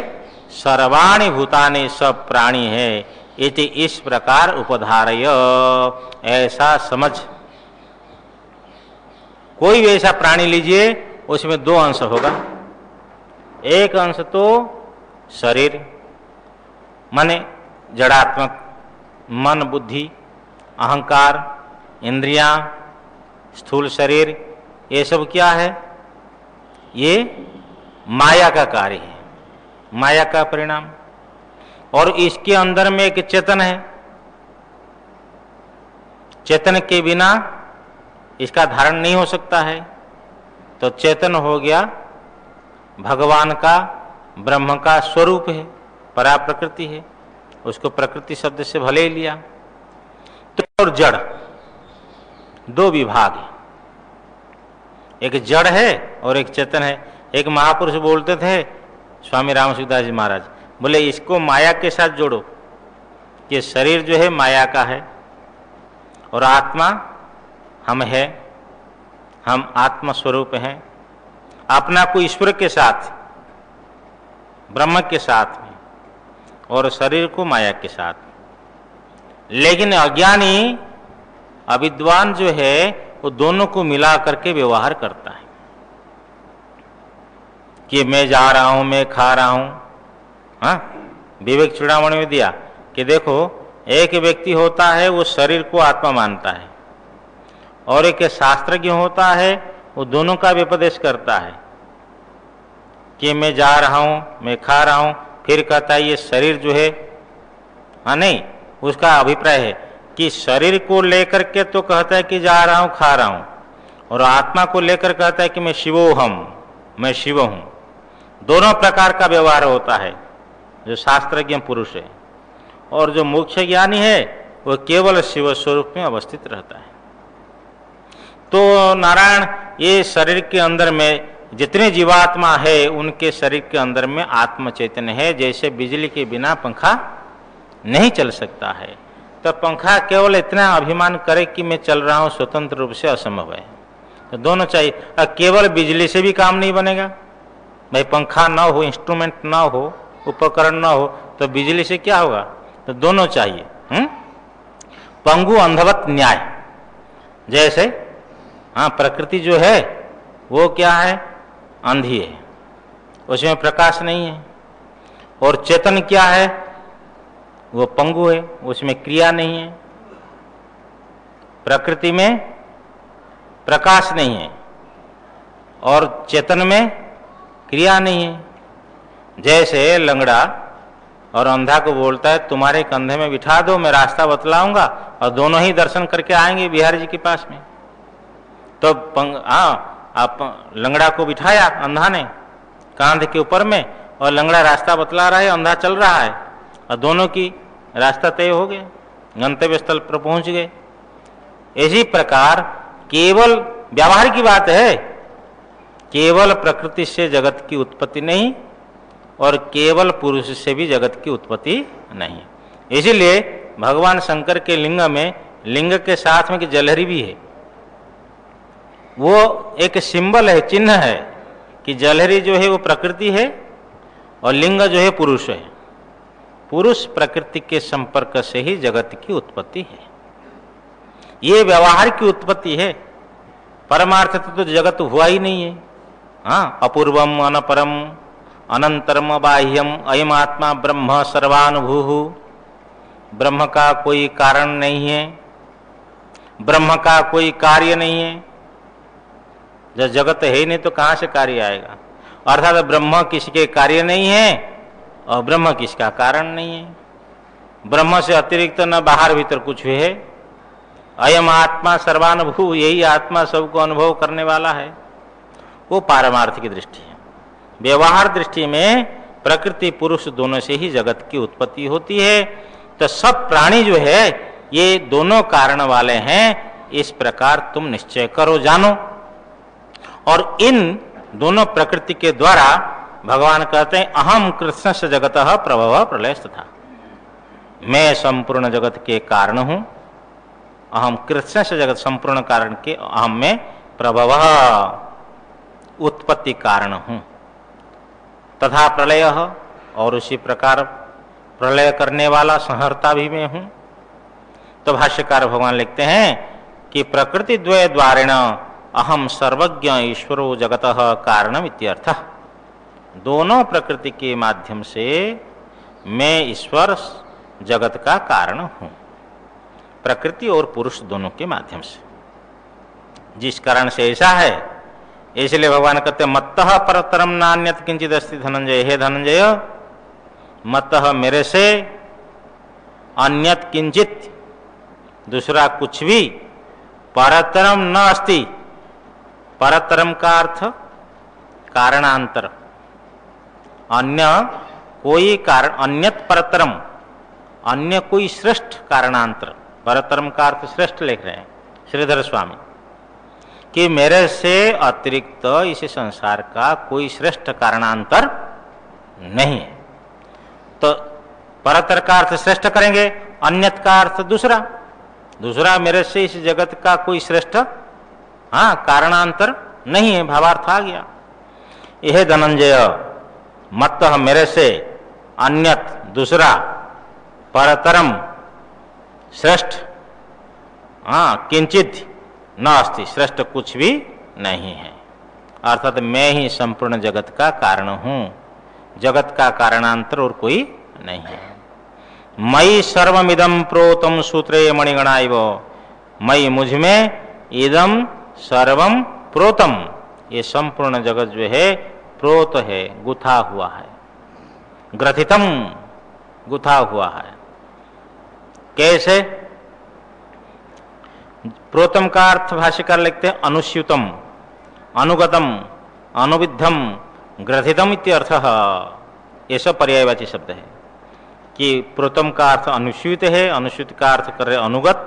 सर्वाणि भूतानि, सब प्राणी है। इति इस प्रकार उपधारय, ऐसा समझ। कोई भी ऐसा प्राणी लीजिए उसमें दो अंश होगा। एक अंश तो शरीर माने जड़ात्मक, मन बुद्धि अहंकार इंद्रियां स्थूल शरीर, ये सब क्या है? ये माया का कार्य है, माया का परिणाम। और इसके अंदर में एक चेतन है, चेतन के बिना इसका धारण नहीं हो सकता है। तो चेतन हो गया भगवान का, ब्रह्म का स्वरूप है, परा प्रकृति है, उसको प्रकृति शब्द से भले ही लिया। तो और जड़, दो विभाग है, एक जड़ है और एक चेतन है। एक महापुरुष बोलते थे स्वामी रामसूदास जी महाराज, बोले इसको माया के साथ जोड़ो कि शरीर जो है माया का है और आत्मा हम है, हम आत्मा स्वरूप हैं। अपना को ईश्वर के साथ, ब्रह्म के साथ में, और शरीर को माया के साथ। लेकिन अज्ञानी अविद्वान जो है वो दोनों को मिला करके व्यवहार करता है कि मैं जा रहा हूं, मैं खा रहा हूं। हाँ, विवेक चूड़ामणि में दिया कि देखो एक व्यक्ति होता है वो शरीर को आत्मा मानता है, और एक शास्त्रज्ञ होता है वो दोनों का व्यपदेश करता है कि मैं जा रहा हूं, मैं खा रहा हूं, फिर कहता है ये शरीर जो है, हाँ नहीं, उसका अभिप्राय है कि शरीर को लेकर के तो कहता है कि जा रहा हूं, खा रहा हूं, और आत्मा को लेकर कहता है कि मैं शिवोहम, मैं शिव हूं। दोनों प्रकार का व्यवहार होता है जो शास्त्रज्ञ पुरुष है, और जो मोक्ष ज्ञानी है वो केवल शिव स्वरूप में अवस्थित रहता है। तो नारायण ये शरीर के अंदर में जितने जीवात्मा है उनके शरीर के अंदर में आत्म चैतन्य है। जैसे बिजली के बिना पंखा नहीं चल सकता है, तो पंखा केवल इतना अभिमान करे कि मैं चल रहा हूं स्वतंत्र रूप से असंभव है। तो दोनों चाहिए। केवल बिजली से भी काम नहीं बनेगा भाई, पंखा ना हो, इंस्ट्रूमेंट ना हो, उपकरण ना हो, तो बिजली से क्या होगा? तो दोनों चाहिए। पंगु अंधवत न्याय। जैसे हाँ, प्रकृति जो है वो क्या है? अंधी है, उसमें प्रकाश नहीं है। और चेतन क्या है? वो पंगु है, उसमें क्रिया नहीं है। प्रकृति में प्रकाश नहीं है और चेतन में क्रिया नहीं है। जैसे लंगड़ा और अंधा को बोलता है तुम्हारे कंधे में बिठा दो, मैं रास्ता बतलाऊंगा, और दोनों ही दर्शन करके आएंगे बिहारी जी के पास में। तो आप लंगड़ा को बिठाया अंधा ने कांधे के ऊपर में, और लंगड़ा रास्ता बतला रहा है, अंधा चल रहा है, और दोनों की रास्ता तय हो गया, गंतव्य स्थल पर पहुंच गए। इसी प्रकार केवल व्यवहार की बात है, केवल प्रकृति से जगत की उत्पत्ति नहीं और केवल पुरुष से भी जगत की उत्पत्ति नहीं। इसीलिए भगवान शंकर के लिंग में लिंग के साथ में जलहरी भी है। वो एक सिंबल है, चिन्ह है कि जलहरी जो है वो प्रकृति है और लिंग जो है पुरुष है। पुरुष प्रकृति के संपर्क से ही जगत की उत्पत्ति है। ये व्यवहार की उत्पत्ति है, परमार्थ तो जगत हुआ ही नहीं है। हाँ, अपूर्वम अनपरम अनंतरम बाह्यम अयम आत्मा ब्रह्म सर्वानुभू। ब्रह्म का कोई कारण नहीं है, ब्रह्म का कोई कार्य नहीं है। जब जगत है ही नहीं तो कहाँ से कार्य आएगा? अर्थात ब्रह्म किसी के कार्य नहीं है और ब्रह्म किसका कारण नहीं है। ब्रह्म से अतिरिक्त न बाहर भीतर कुछ है। अयम आत्मा सर्वानुभू, यही आत्मा सबको अनुभव करने वाला है। वो पारमार्थ की दृष्टि है। व्यवहार दृष्टि में प्रकृति पुरुष दोनों से ही जगत की उत्पत्ति होती है। तो सब प्राणी जो है ये दोनों कारण वाले हैं, इस प्रकार तुम निश्चय करो, जानो। और इन दोनों प्रकृति के द्वारा भगवान कहते हैं अहम कृष्ण से जगत प्रभव प्रलय तथा, मैं संपूर्ण जगत के कारण हूं। अहम कृष्ण से जगत, संपूर्ण कारण के अहम में प्रभव उत्पत्ति कारण हूं, तथा प्रलय, और उसी प्रकार प्रलय करने वाला संहर्ता भी मैं हूं। तो भाष्यकार भगवान लिखते हैं कि प्रकृति द्वय द्वारेण अहम सर्वज्ञ ईश्वरो जगत कारणम इत्यर्थ। दोनों प्रकृति के माध्यम से मैं ईश्वर जगत का कारण हूं, प्रकृति और पुरुष दोनों के माध्यम से। जिस कारण से ऐसा है, इसलिए भगवान कहते हैं मत्तः परतरम नान्यत किंचित अस्ति धनंजय। हे धनंजय, मत्तः मेरे से अन्यत किंचित, दूसरा कुछ भी, परतरम न अस्ति। परतरम का अर्थ कारणांतर, अन्य कोई कारण, अन्यत परतरम, अन्य कोई श्रेष्ठ कारणांतर। परतरम का अर्थ श्रेष्ठ लिख रहे हैं श्रीधर स्वामी, कि मेरे से अतिरिक्त इस संसार का कोई श्रेष्ठ कारणांतर नहीं है। तो परतर का अर्थ श्रेष्ठ करेंगे, अन्यत का अर्थ दूसरा, दूसरा मेरे से इस जगत का कोई श्रेष्ठ कारणांतर नहीं है, भावार्थ आ गया। यह धनंजय, मत्तः मेरे से, अन्यत दूसरा, परतरम श्रेष्ठ, किंचित न अस्ति, श्रेष्ठ कुछ भी नहीं है। अर्थात मैं ही संपूर्ण जगत का कारण हूं, जगत का कारणांतर और कोई नहीं है। मयि सर्वमिदं प्रोतम सूत्रे मणिगणा इव। मयि, मुझ में, इदम सर्वम प्रोतम, ये संपूर्ण जगत जो है प्रोत है, गुथा हुआ है, ग्रथितम, गुथा हुआ है। कैसे? प्रोतम का अर्थ भाष्यकार लिखते हैं अनुस्यूतम, अनुगतम, अनुविद्धम, ग्रथितम इत्यर्थः। ये सब पर्यायवाची शब्द है कि प्रोतम का अर्थ अनुस्यूत है, अनुस्यूत का अर्थ कर रहे अनुगत,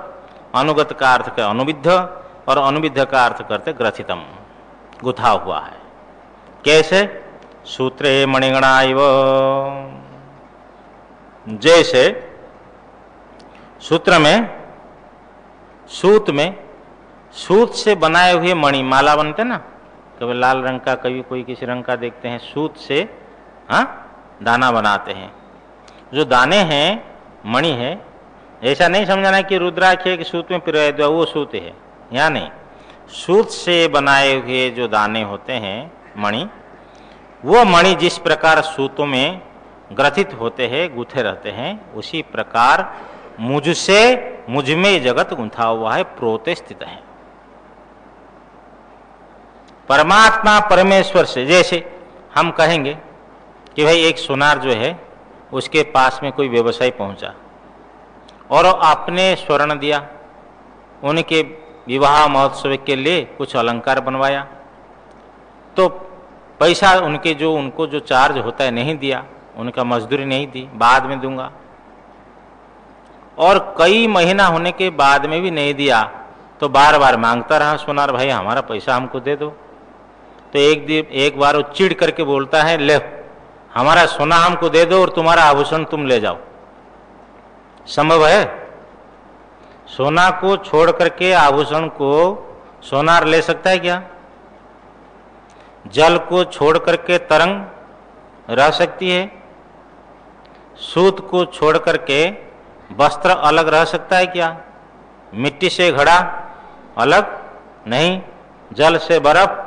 अनुगत का अर्थ कर अनुविद्ध, और अनुविद्ध का अर्थ करते ग्रथितम, गुथा हुआ है। कैसे? सूत्रे मणिगणा इव, जैसे सूत्र में, सूत में, सूत से बनाए हुए मणि, माला बनते ना, कभी लाल रंग का, कभी कोई किसी रंग का देखते हैं, सूत से दाना बनाते हैं। जो दाने हैं, मणि है, ऐसा नहीं समझना कि रुद्राक्ष है कि सूत में पिरोया दिया वो सूत है, यहाँ नहीं। सूत से बनाए हुए जो दाने होते हैं मणि, वो मणि जिस प्रकार सूतों में ग्रथित होते हैं, गुथे रहते हैं, उसी प्रकार मुझसे, मुझ में जगत गुंथा हुआ है, प्रोते स्थित है। परमात्मा परमेश्वर से, जैसे हम कहेंगे कि भाई एक सोनार जो है उसके पास में कोई व्यवसायी पहुंचा और आपने स्वर्ण दिया, उनके विवाह महोत्सव के लिए कुछ अलंकार बनवाया, तो पैसा उनके जो उनको जो चार्ज होता है नहीं दिया, उनका मजदूरी नहीं दी, बाद में दूंगा, और कई महीना होने के बाद में भी नहीं दिया, तो बार बार मांगता रहा सोनार, भाई हमारा पैसा हमको दे दो। तो एक बार वो चिढ़ करके बोलता है, ले हमारा सोना हमको दे दो और तुम्हारा आभूषण तुम ले जाओ। संभव है? सोना को छोड़ करके आभूषण को सोनार ले सकता है क्या? जल को छोड़ करके तरंग रह सकती है? सूत को छोड़ करके वस्त्र अलग रह सकता है क्या? मिट्टी से घड़ा अलग नहीं, जल से बर्फ,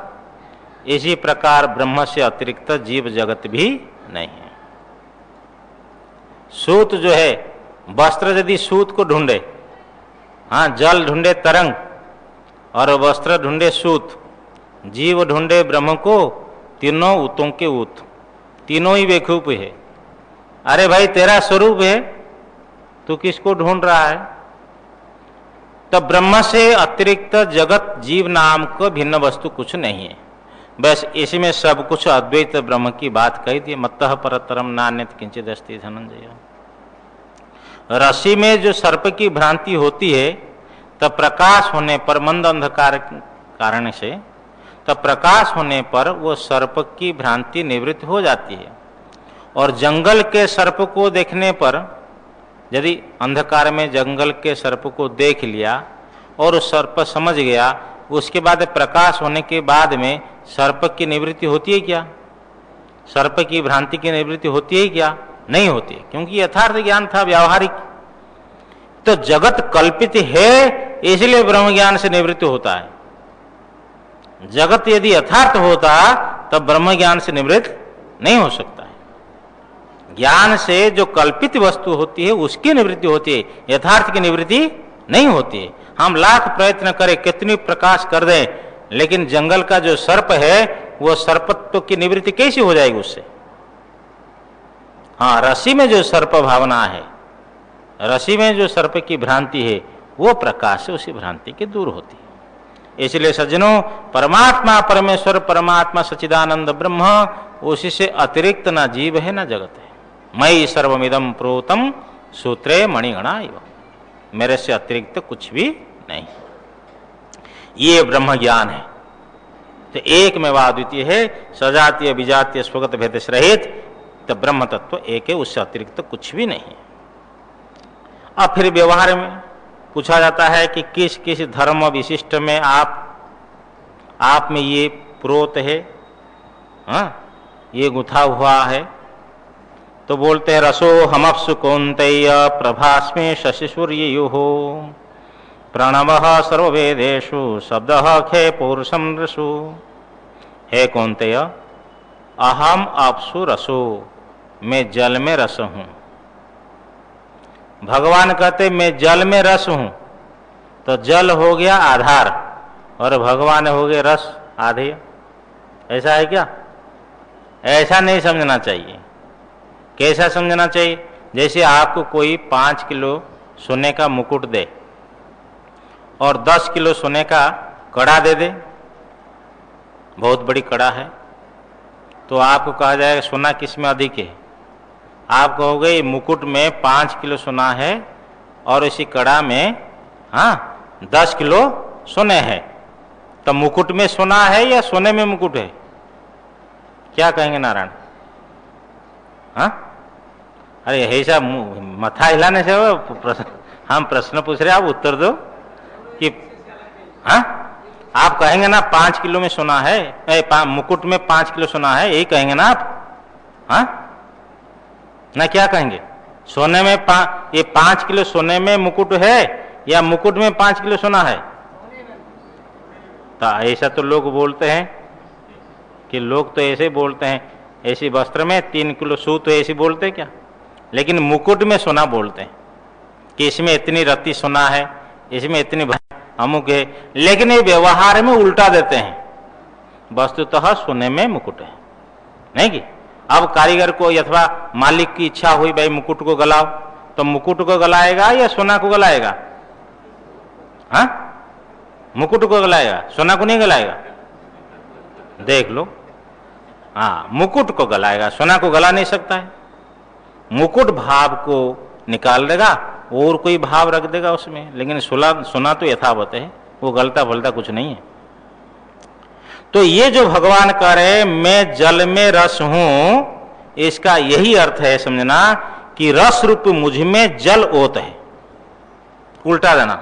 इसी प्रकार ब्रह्म से अतिरिक्त जीव जगत भी नहीं है। सूत जो है, वस्त्र यदि सूत को ढूंढे, जल ढूंढे तरंग और वस्त्र ढूंढे सूत, जीव ढूंढे ब्रह्म को, तीनों उतों के उत, तीनों ही बेवकूफ है। अरे भाई तेरा स्वरूप है, तू किसको ढूंढ रहा है? तो ब्रह्म से अतिरिक्त जगत जीव नाम को भिन्न वस्तु कुछ नहीं है। बस इसमें सब कुछ अद्वैत ब्रह्म की बात कही दी। मत्तः परतरम नान्यत किंचित अस्ति धनंजय। रस्सी में जो सर्प की भ्रांति होती है, तब प्रकाश होने पर, मंद अंधकार कारण से, तब प्रकाश होने पर वो सर्प की भ्रांति निवृत्त हो जाती है। और जंगल के सर्प को देखने पर, यदि अंधकार में जंगल के सर्प को देख लिया और सर्प समझ गया, उसके बाद प्रकाश होने के बाद में सर्प की निवृत्ति होती है क्या? सर्प की भ्रांति की निवृत्ति होती है क्या? नहीं होती, क्योंकि यथार्थ ज्ञान था व्यावहारिक। तो जगत कल्पित है, इसलिए ब्रह्म ज्ञान से निवृत्ति होता है। जगत यदि यथार्थ होता तब ब्रह्म ज्ञान से निवृत्त नहीं हो सकता है। ज्ञान से जो कल्पित वस्तु होती है उसकी निवृत्ति होती है, यथार्थ की निवृत्ति नहीं होती है। हम लाख प्रयत्न करें, कितनी प्रकाश कर दें, लेकिन जंगल का जो सर्प है वो सर्पत्व की निवृत्ति कैसी हो जाएगी उससे? रस्सी में जो सर्प भावना है, रस्सी में जो सर्प की भ्रांति है, वो प्रकाश से उसी भ्रांति की दूर होती है। इसलिए सज्जनों, परमात्मा परमेश्वर, परमात्मा सच्चिदानंद ब्रह्म, उसी से अतिरिक्त ना जीव है ना जगत है। मयि सर्वमिदं प्रोतम सूत्रे मणिगणा इव, मेरे से अतिरिक्त कुछ भी नहीं। ये ब्रह्म ज्ञान है। तो एक में अद्वितीय है, सजातीय विजातीय स्वगत भेद से रहित। तो ब्रह्म तत्व एक है, उससे अतिरिक्त कुछ भी नहीं है। अब फिर व्यवहार में पूछा जाता है कि किस किस धर्म विशिष्ट में आप में ये प्रोत है, ये गुथा हुआ है। तो बोलते हैं रसो हमप्सु कौन्तेय प्रभास्मे शशि सूर्ययोः प्रणवः सर्ववेदेषु शब्दः खे पौरुषं रसु। हे कौन्तेय, अहम अप्सु रसो, मैं जल में रस हूं। भगवान कहते मैं जल में रस हूं, तो जल हो गया आधार और भगवान हो गए रस आधेय। ऐसा है क्या? ऐसा नहीं समझना चाहिए। कैसा समझना चाहिए? जैसे आपको कोई 5 किलो सोने का मुकुट दे और 10 किलो सोने का कड़ा दे दे, बहुत बड़ी कड़ा है, तो आपको कहा जाएगा सोना किस में अधिक है? आप कहोगे मुकुट में 5 किलो सोना है और इसी कड़ा में 10 किलो सोने है, तो मुकुट में सोना है या सोने में मुकुट है? क्या कहेंगे नारायण? हाँ, अरे ऐसा मथा हिलाने से हम प्रश्न पूछ रहे, आप उत्तर दो कि हाँ, आप कहेंगे ना 5 किलो में सोना है, मुकुट में 5 किलो सोना है, यही कहेंगे ना आप? हाँ ना, क्या कहेंगे? सोने में ये 5 किलो सोने में मुकुट है या मुकुट में 5 किलो सोना है? तो ऐसा तो लोग बोलते हैं कि लोग तो ऐसे बोलते हैं, ऐसी वस्त्र में 3 किलो सू, तो ऐसे बोलते क्या? लेकिन मुकुट में सोना बोलते हैं कि इसमें इतनी रत्ती सोना है, इसमें इतनी अमुक है, लेकिन ये व्यवहार में उल्टा देते हैं। वस्तुतः सोने में मुकुट है, नहीं कि? अब कारीगर को अथवा मालिक की इच्छा हुई भाई मुकुट को गलाओ, तो मुकुट को गलाएगा या सोना को गलाएगा? हाँ, मुकुट को गलाएगा, सोना को नहीं गलाएगा। देख लो, हाँ, मुकुट को गलाएगा, सोना को गला नहीं सकता है। मुकुट भाव को निकाल देगा और कोई भाव रख देगा उसमें, लेकिन सोना तो यथावत है, वो गलता फलता कुछ नहीं है। तो ये जो भगवान कह रहे मैं जल में रस हूं, इसका यही अर्थ है समझना कि रस रूप मुझ में जल ओत है। उल्टा देना,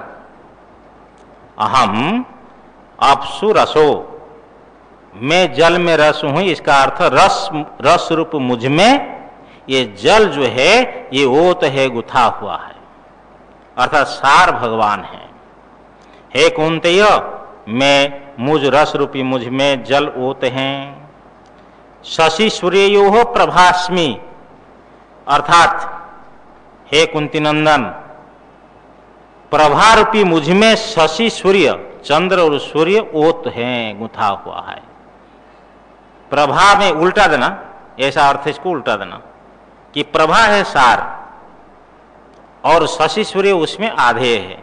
अहम अपसु रसो, मैं जल में रस हूं, इसका अर्थ रस रूप मुझ में ये जल जो है ये ओत है, गुथा हुआ है, अर्थात सार भगवान है। हे कुंतेय, मैं मुझ रस रूपी मुझ में जल ओत हैं। शशि सूर्यो प्रभास्मि, अर्थात हे कुंती नंदन, प्रभा रूपी मुझ में शशि सूर्य, चंद्र और सूर्य ओत हैं, गुथा हुआ है। प्रभा में उल्टा देना, ऐसा अर्थ इसको उल्टा देना कि प्रभा है सार और शशि सूर्य उसमें आधे है।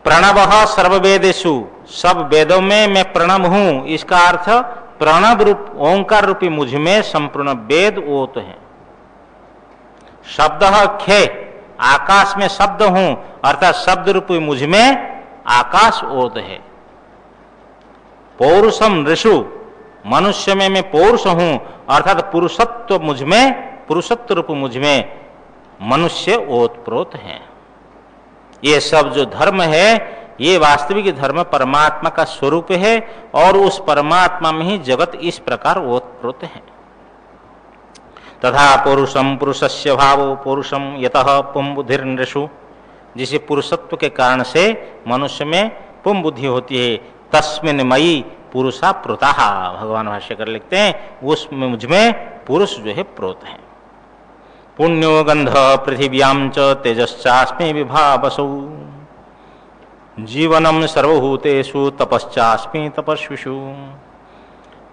प्रणव सर्ववेदेषु, सब वेदों में मैं प्रणव हूं, इसका अर्थ प्रणव रूप ओंकार रूपी मुझ में संपूर्ण वेद ओत है। शब्द खे, आकाश में शब्द हूं, अर्थात शब्द रूपी मुझ में आकाश ओत है। पौरुषम ऋषु, मनुष्य में मैं पौरुष हूं, अर्थात पुरुषत्व मुझ में, पुरुषत्व रूप मुझ में मनुष्य ओतप्रोत हैं। ये सब जो धर्म है ये वास्तविक धर्म परमात्मा का स्वरूप है और उस परमात्मा में ही जगत इस प्रकार ओतप्रोत है। तथा पुरुषम पुरुषस्य भावो पुरुषम यतः पुम बुद्धिर नृषु, जिसे पुरुषत्व के कारण से मनुष्य में पुम बुद्धि होती है, तस्मिन् मयि पुरुषा प्रोता, भगवान भाष्यकर लिखते हैं उसमें मुझमें पुरुष जो है प्रोत है। पुण्यो गंध पृथिव्याम च तेजश्चास्मि विभावसौ, जीवनम सर्वभूतेषु तपश्चास्मि तपस्विषु।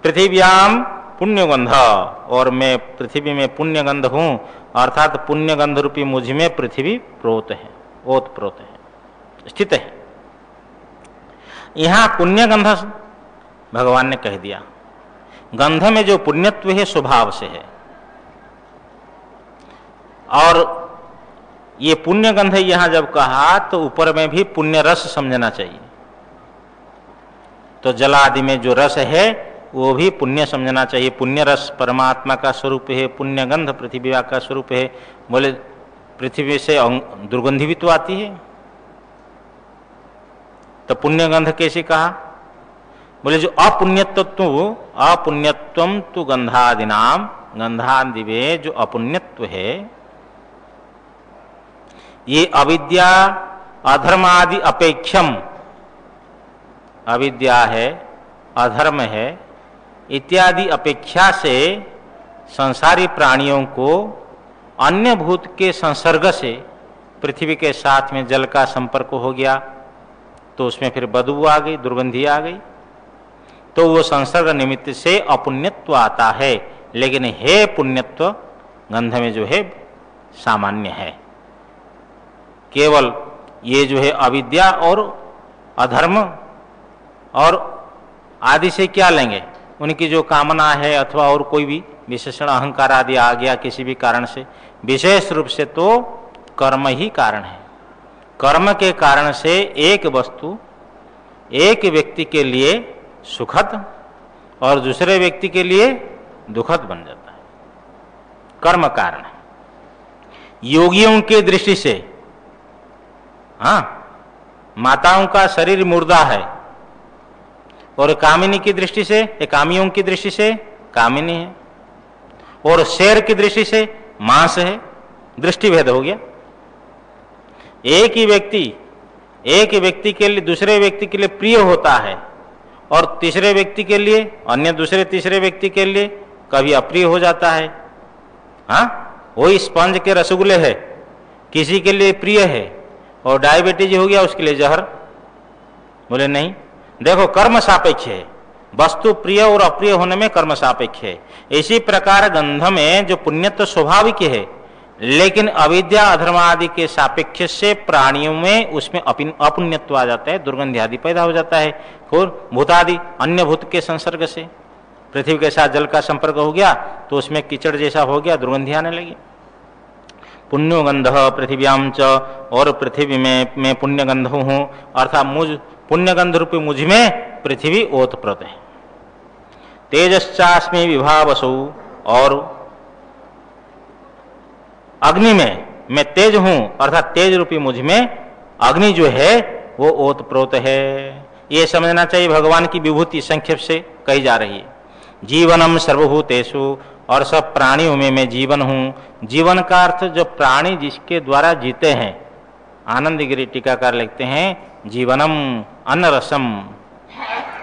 पृथिव्याम पुण्यगंध, और मैं पृथ्वी में पुण्यगंध हूं, अर्थात पुण्यगंध रूपी मुझ में पृथ्वी प्रोत है, ओत प्रोत है, स्थित है। यहां पुण्यगंध भगवान ने कह दिया, गंध में जो पुण्यत्व है स्वभाव से है, और ये पुण्य गंध यहां जब कहा तो ऊपर में भी पुण्य रस समझना चाहिए। तो जल आदि में जो रस है वो भी पुण्य समझना चाहिए। पुण्य रस परमात्मा का स्वरूप है, पुण्य गंध पृथ्वी का स्वरूप है। बोले पृथ्वी से दुर्गंधी भी तो आती है, तो पुण्य गंध कैसे कहा? बोले जो अपुण्यत्वम तु गंधादिनाम, गंधादि में जो अपुण्यत्व है ये अविद्या अधर्म आदि अपेक्षम, अविद्या है, अधर्म है इत्यादि अपेक्षा से संसारी प्राणियों को अन्य भूत के संसर्ग से पृथ्वी के साथ में जल का संपर्क हो गया तो उसमें फिर बदबू आ गई, दुर्गंधी आ गई, तो वो संसर्ग निमित्त से अपुण्यत्व आता है। लेकिन हे पुण्यत्व गंध में जो है सामान्य है। केवल ये जो है अविद्या और अधर्म और आदि से क्या लेंगे, उनकी जो कामना है अथवा और कोई भी विशेषण अहंकार आदि आ गया किसी भी कारण से, विशेष रूप से तो कर्म ही कारण है। कर्म के कारण से एक वस्तु एक व्यक्ति के लिए सुखद और दूसरे व्यक्ति के लिए दुखद बन जाता है। कर्म कारण योगियों की दृष्टि से, हाँ, माताओं का शरीर मुर्दा है, और कामिनी की दृष्टि से, कामियों की दृष्टि से कामिनी है, और शेर की दृष्टि से मांस है। दृष्टि भेद हो गया। एक ही व्यक्ति के लिए दूसरे व्यक्ति के लिए प्रिय होता है, और तीसरे व्यक्ति के लिए, अन्य दूसरे तीसरे व्यक्ति के लिए कभी अप्रिय हो जाता है। हाँ, वही स्पंज के रसगुल्ले है, किसी के लिए प्रिय है और डायबिटीज हो गया उसके लिए जहर। बोले नहीं, देखो कर्म सापेक्ष है, वस्तु प्रिय और अप्रिय होने में कर्म सापेक्ष है। इसी प्रकार गंध में जो पुण्य तो स्वाभाविक है, लेकिन अविद्या अधर्म आदि के सापेक्ष से प्राणियों में उसमें अपुण्यत्व आ जाता है, दुर्गंध आदि पैदा हो जाता है। और भूतादि अन्य भूत के संसर्ग से पृथ्वी के साथ जल का संपर्क हो गया तो उसमें कीचड़ जैसा हो गया, दुर्गंधी आने लगी। पुण्यो गंध पृथिव्याम च, और पृथ्वी में पुण्य गंध हूं, अर्थात मुझ पुण्य गंध रूपी मुझ में पृथ्वी ओतप्रोत है। तेजश्चास्मि विभावसु, और अग्नि में मैं तेज हूं, अर्थात तेज रूपी मुझ में अग्नि जो है वो ओतप्रोत है। ये समझना चाहिए, भगवान की विभूति संक्षेप से कही जा रही है। जीवनम सर्वभूतेषु, और सब प्राणियों में मैं जीवन हूं। जीवन का अर्थ जो प्राणी जिसके द्वारा जीते हैं। आनंद गिरी टीकाकार लिखते हैं जीवनम अनरसम,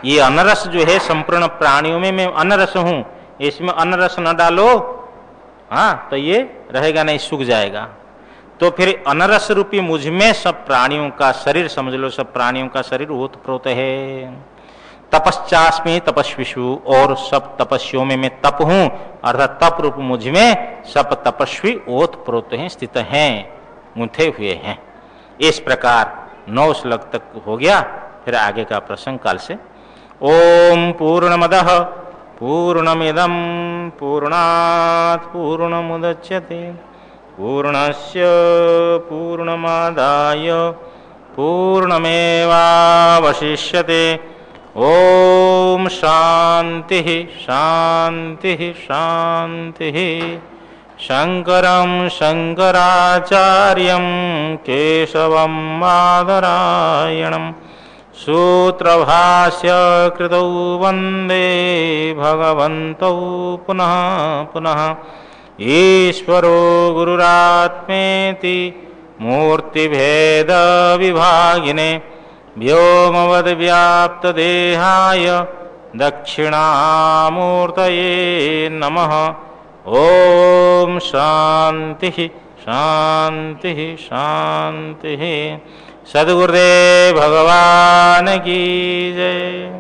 ये अनरस जो है संपूर्ण प्राणियों में मैं अनरस हूं, इसमें अनरस न डालो, हाँ, तो ये रहेगा नहीं, सूख जाएगा। तो फिर अनरस रूपी मुझ में सब प्राणियों का शरीर, समझ लो सब प्राणियों का शरीर ओतप्रोत है। तपश्चास्मि तपस्विषु, और सब तपस्वियों में मैं तप हूं, अर्थात तप रूप मुझ में सब तपस्वी ओतप्रोत हैं, स्थित हैं, गुंथे हुए हैं। इस प्रकार 9 श्लोक तक हो गया। फिर आगे का प्रसंग काल से। ओम पूर्णमदः पूर्णमिदं पूर्णात् पूर्णमुदच्यते पूर्णस्य पूर्णमादाय पूर्णमेवावशिष्यते। ओम शांति शांति शांति। शंकरं शंकराचार्यं केशवं बादरायणं सूत्रभाष्य कृतौ वंदे भगवन्तौ पुनः पुनः। ईश्वरो गुरुरात्मेति मूर्तिभेद विभागिने व्योमवद्व्याप्तदेहाय दक्षिणामूर्तये नमः। ओम शांति शांति शांति। सद्गुरुदेव भगवान की जय।